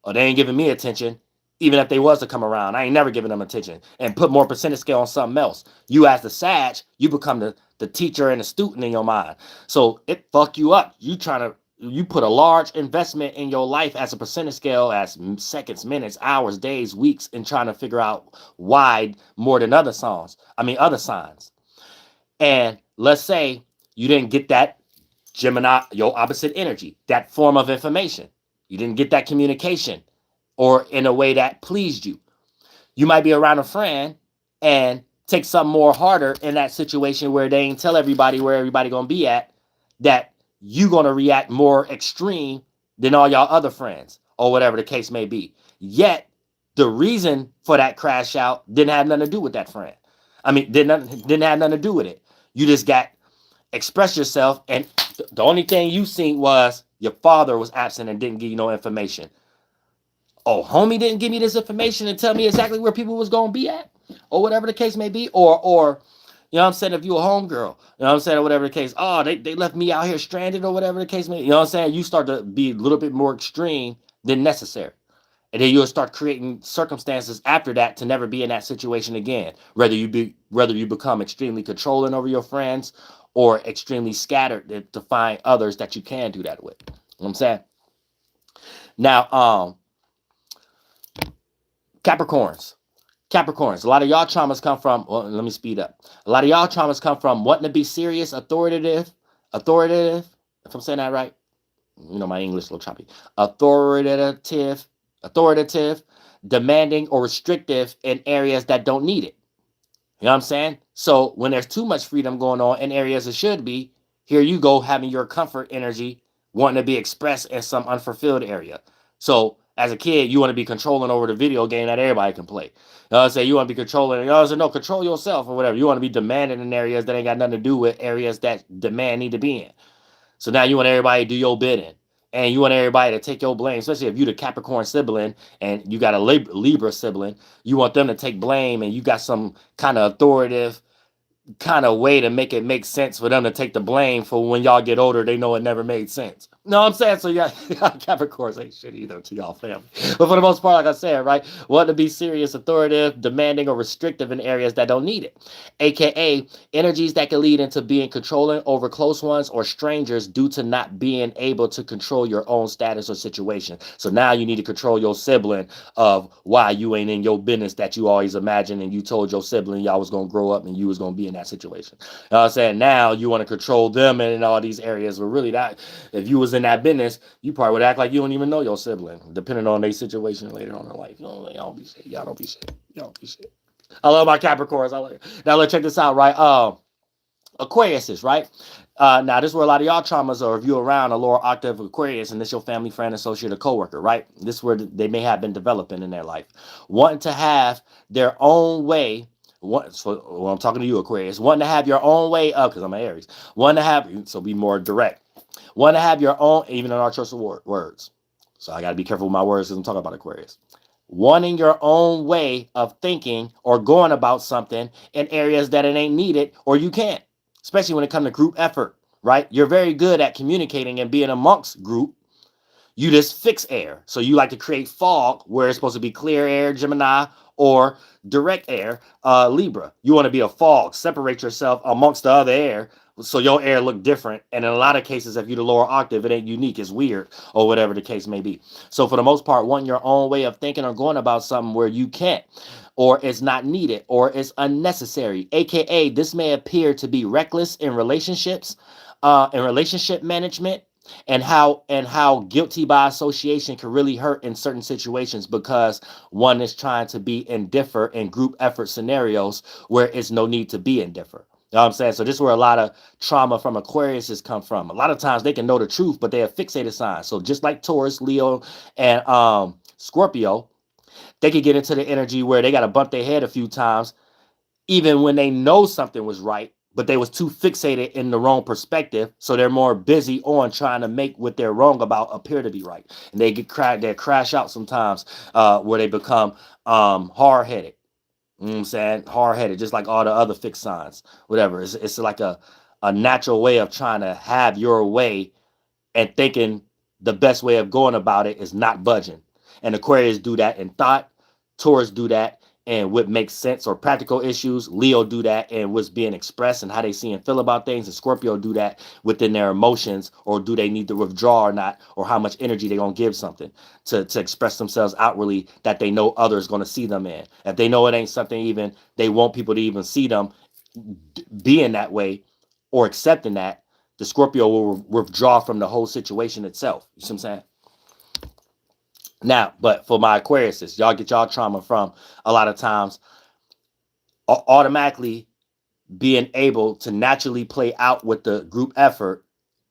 oh, they ain't giving me attention. Even if they was to come around, I ain't never giving them attention, and put more percentage scale on something else. You as the Sag, you become the teacher and the student in your mind. So it fuck you up. You put a large investment in your life as a percentage scale, as seconds, minutes, hours, days, weeks, in trying to figure out why more than other signs. And let's say you didn't get that Gemini, your opposite energy, that form of information. You didn't get that communication or in a way that pleased you. You might be around a friend and take something more harder in that situation where they ain't tell everybody where everybody gonna be at, that you gonna react more extreme than all y'all other friends or whatever the case may be. Yet the reason for that crash out didn't have nothing to do with that friend. Didn't have nothing to do with it. You just got express yourself, and the only thing you seen was your father was absent and didn't give you no information. Oh, homie didn't give me this information and tell me exactly where people was going to be at, or whatever the case may be. Or, you know what I'm saying, if you a homegirl, you know what I'm saying, or whatever the case, oh, they left me out here stranded or whatever the case may be. You know what I'm saying? You start to be a little bit more extreme than necessary. And then you'll start creating circumstances after that to never be in that situation again. Whether you become extremely controlling over your friends or extremely scattered to find others that you can do that with. You know what I'm saying? Now, Capricorns. A lot of y'all traumas come from, well, let me speed up. A lot of y'all traumas come from wanting to be serious, authoritative, if I'm saying that right. You know, my English is a little choppy. Authoritative, demanding, or restrictive in areas that don't need it. You know what I'm saying? So when there's too much freedom going on in areas it should be, here you go having your comfort energy wanting to be expressed in some unfulfilled area. So as a kid, you want to be controlling over the video game that everybody can play. You know what I'm saying? You want to be controlling, you know what I'm saying? No, control yourself or whatever. You want to be demanding in areas that ain't got nothing to do with areas that demand need to be in. So now you want everybody to do your bidding. And you want everybody to take your blame, especially if you the Capricorn sibling and you got a Libra sibling. You want them to take blame, and you got some kind of authoritative kind of way to make it make sense for them to take the blame for when y'all get older, they know it never made sense. No, I'm saying, so yeah, Capricorns ain't shit either to y'all family. But for the most part, like I said, right, want to be serious, authoritative, demanding, or restrictive in areas that don't need it. AKA energies that can lead into being controlling over close ones or strangers due to not being able to control your own status or situation. So now you need to control your sibling of why you ain't in your business that you always imagined, and you told your sibling y'all was going to grow up and you was going to be in that situation. You know what I'm saying? Now you want to control them in all these areas, but really that, if you was in that business, you probably would act like you don't even know your sibling, depending on their situation later on in life. You know, y'all don't be shit. Y'all don't be shit. Y'all don't be shit. I love my Capricorns. Now let's check this out, right? Aquariuses, right? Now this is where a lot of y'all traumas are. If you're around a lower octave of Aquarius and this your family, friend, associate, or coworker, right? This is where they may have been developing in their life, wanting to have their own way. So I'm talking to you, Aquarius, wanting to have your own way of, because I'm an Aries, wanting to have, so be more direct, want to have your own, even in our choice of words. So I got to be careful with my words because I'm talking about Aquarius. Wanting your own way of thinking or going about something in areas that it ain't needed or you can't, especially when it comes to group effort, right? You're very good at communicating and being amongst group. You just fix air. So you like to create fog where it's supposed to be clear air, Gemini, or direct air, Libra. You want to be a fog, separate yourself amongst the other air so your air look different. And in a lot of cases, if you're the lower octave, it ain't unique, it's weird, or whatever the case may be. So for the most part, wanting your own way of thinking or going about something where you can't, or it's not needed, or it's unnecessary. AKA, this may appear to be reckless in relationships, in relationship management, and how guilty by association can really hurt in certain situations because one is trying to be indifferent in group effort scenarios where it's no need to be indifferent. You know what I'm saying? So this is where a lot of trauma from Aquariuses come from. A lot of times they can know the truth, but they are fixated signs. So just like Taurus, Leo, and Scorpio, they can get into the energy where they got to bump their head a few times, even when they know something was right, but they was too fixated in the wrong perspective. So they're more busy on trying to make what they're wrong about appear to be right. And they they crash out sometimes where they become hard-headed. You know what I'm saying? Hard-headed, just like all the other fixed signs, whatever. It's like a natural way of trying to have your way and thinking the best way of going about it is not budging. And Aquarius do that in thought. Taurus do that and what makes sense or practical issues. Leo do that and what's being expressed and how they see and feel about things. And Scorpio do that within their emotions, or do they need to withdraw or not, or how much energy they're going to give something to express themselves outwardly that they know others going to see them in. If they know it ain't something even they want people to even see them being that way or accepting that, the Scorpio will withdraw from the whole situation itself. You see what I'm saying? Now, but for my Aquariuses, y'all get y'all trauma from a lot of times automatically being able to naturally play out with the group effort,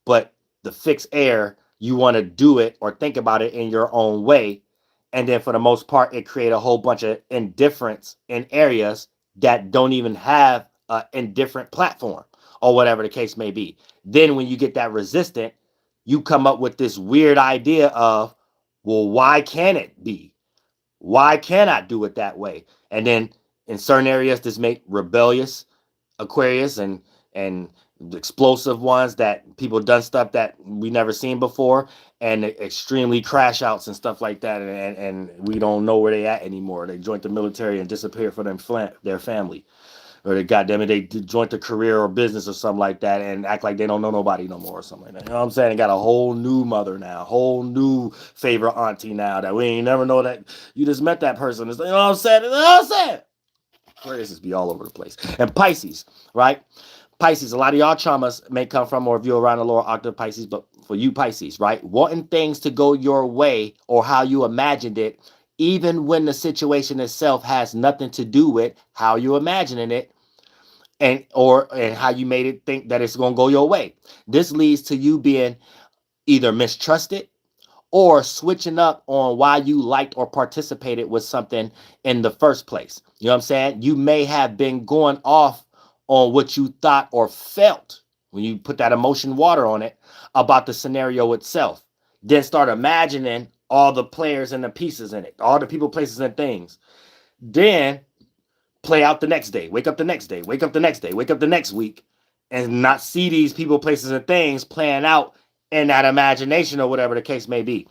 but the fixed air, you want to do it or think about it in your own way. And then for the most part, it create a whole bunch of indifference in areas that don't even have an indifferent platform or whatever the case may be. Then when you get that resistant, you come up with this weird idea of, well, why can't it be? Why can't I do it that way? And then in certain areas, this make rebellious Aquarius and the explosive ones that people done stuff that we never seen before, and extremely crash outs and stuff like that. And we don't know where they at anymore. They joined the military and disappear for their family. Or they they joined the career or business or something like that and act like they don't know nobody no more or something like that. You know what I'm saying? They got a whole new mother now, whole new favorite auntie now that we ain't never know that you just met that person. You know what I'm saying? You know what I'm saying? Aquarius just be all over the place. And Pisces, right? Pisces, a lot of y'all traumas may come from, or if you're around the lower octave Pisces, but for you Pisces, right? Wanting things to go your way or how you imagined it, even when the situation itself has nothing to do with how you imagining it, and how you made it think that it's going to go your way. This leads to you being either mistrusted or switching up on why you liked or participated with something in the first place. You know what I'm saying? You may have been going off on what you thought or felt when you put that emotion water on it about the scenario itself. Then start imagining all the players and the pieces in it, all the people, places, and things. Then play out the next day, wake up the next day, wake up the next day, wake up the next week, and not see these people, places, and things playing out in that imagination or whatever the case may be.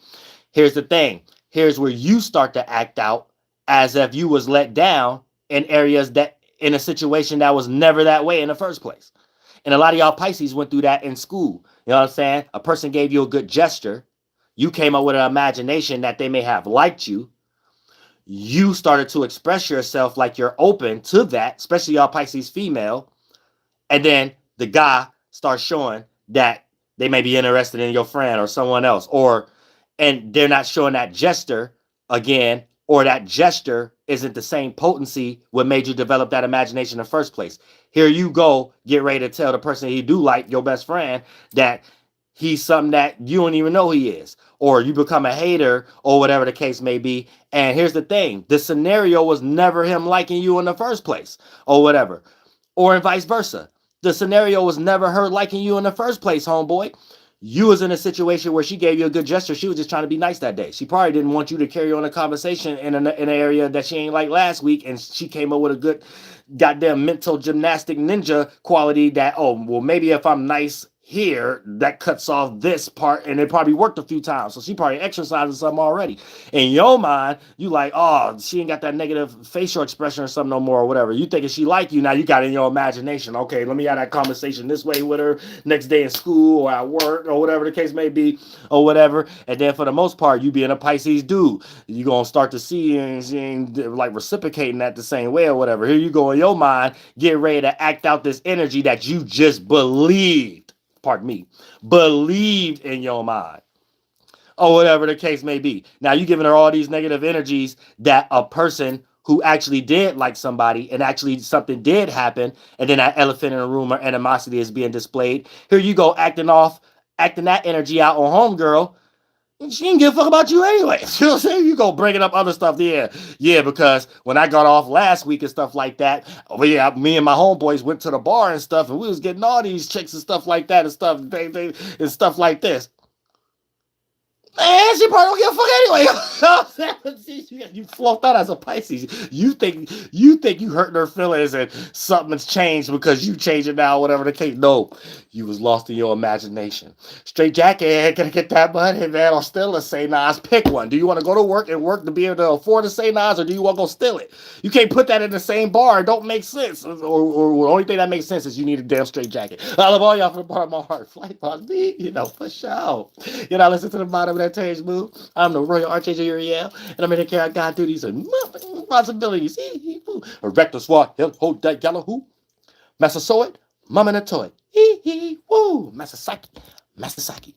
Here's the thing. Here's where you start to act out as if you was let down in areas that in a situation that was never that way in the first place. And a lot of y'all Pisces went through that in school. You know what I'm saying? A person gave you a good gesture. You came up with an imagination that they may have liked you. You started to express yourself like you're open to that, especially y'all Pisces female. And then the guy starts showing that they may be interested in your friend or someone else, and they're not showing that gesture again, or that gesture isn't the same potency what made you develop that imagination in the first place. Here you go, get ready to tell the person you do like, your best friend, that he's something that you don't even know he is, or you become a hater or whatever the case may be. And here's the thing, the scenario was never him liking you in the first place or whatever, or vice versa. The scenario was never her liking you in the first place, homeboy. You was in a situation where she gave you a good gesture. She was just trying to be nice that day. She probably didn't want you to carry on a conversation in an area that she ain't like last week. And she came up with a good goddamn mental gymnastic ninja quality that, oh, well, maybe if I'm nice here, that cuts off this part, and it probably worked a few times. So she probably exercising something already. In your mind, you like, oh, she ain't got that negative facial expression or something no more or whatever. You thinking she like you, now you got it in your imagination. Okay, let me have that conversation this way with her next day in school or at work or whatever the case may be or whatever. And then for the most part, you being a Pisces dude, you gonna start to see and she ain't like reciprocating that the same way or whatever. Here you go in your mind, get ready to act out this energy that you just believed. Pardon me, believed in your mind, or whatever the case may be. Now you giving her all these negative energies that a person who actually did like somebody and actually something did happen, and then that elephant in the room or animosity is being displayed. Here you go acting that energy out on homegirl. And she didn't give a fuck about you anyway. You know what I'm saying? You go bringing up other stuff. Yeah, because when I got off last week and stuff like that, me and my homeboys went to the bar and stuff, and we was getting all these chicks and stuff like that and stuff, and stuff like this. Man, she probably don't give a fuck anyway. You float out as a Pisces. You think you hurting her feelings and something's changed because you change it now, whatever the case. No, you was lost in your imagination. Straight jacket, gonna get that money, man, or steal a Say Nas. Pick one. Do you want to go to work to be able to afford a Say Nas, or do you want to go steal it? You can't put that in the same bar. It don't make sense. Or the only thing that makes sense is you need a damn straight jacket. I love all y'all from the bottom of my heart. Flight Boss B, for sure. Listen to the bottom of that page, move. I'm the Royal Archangel Uriel, and I'm in the care of God duties and responsibilities. ERRACTASWA, HAԵL'HO, YAHLAHUÈ, Master Soet, Mama and a Toy. Woo, Master Psyche, Master Psyche.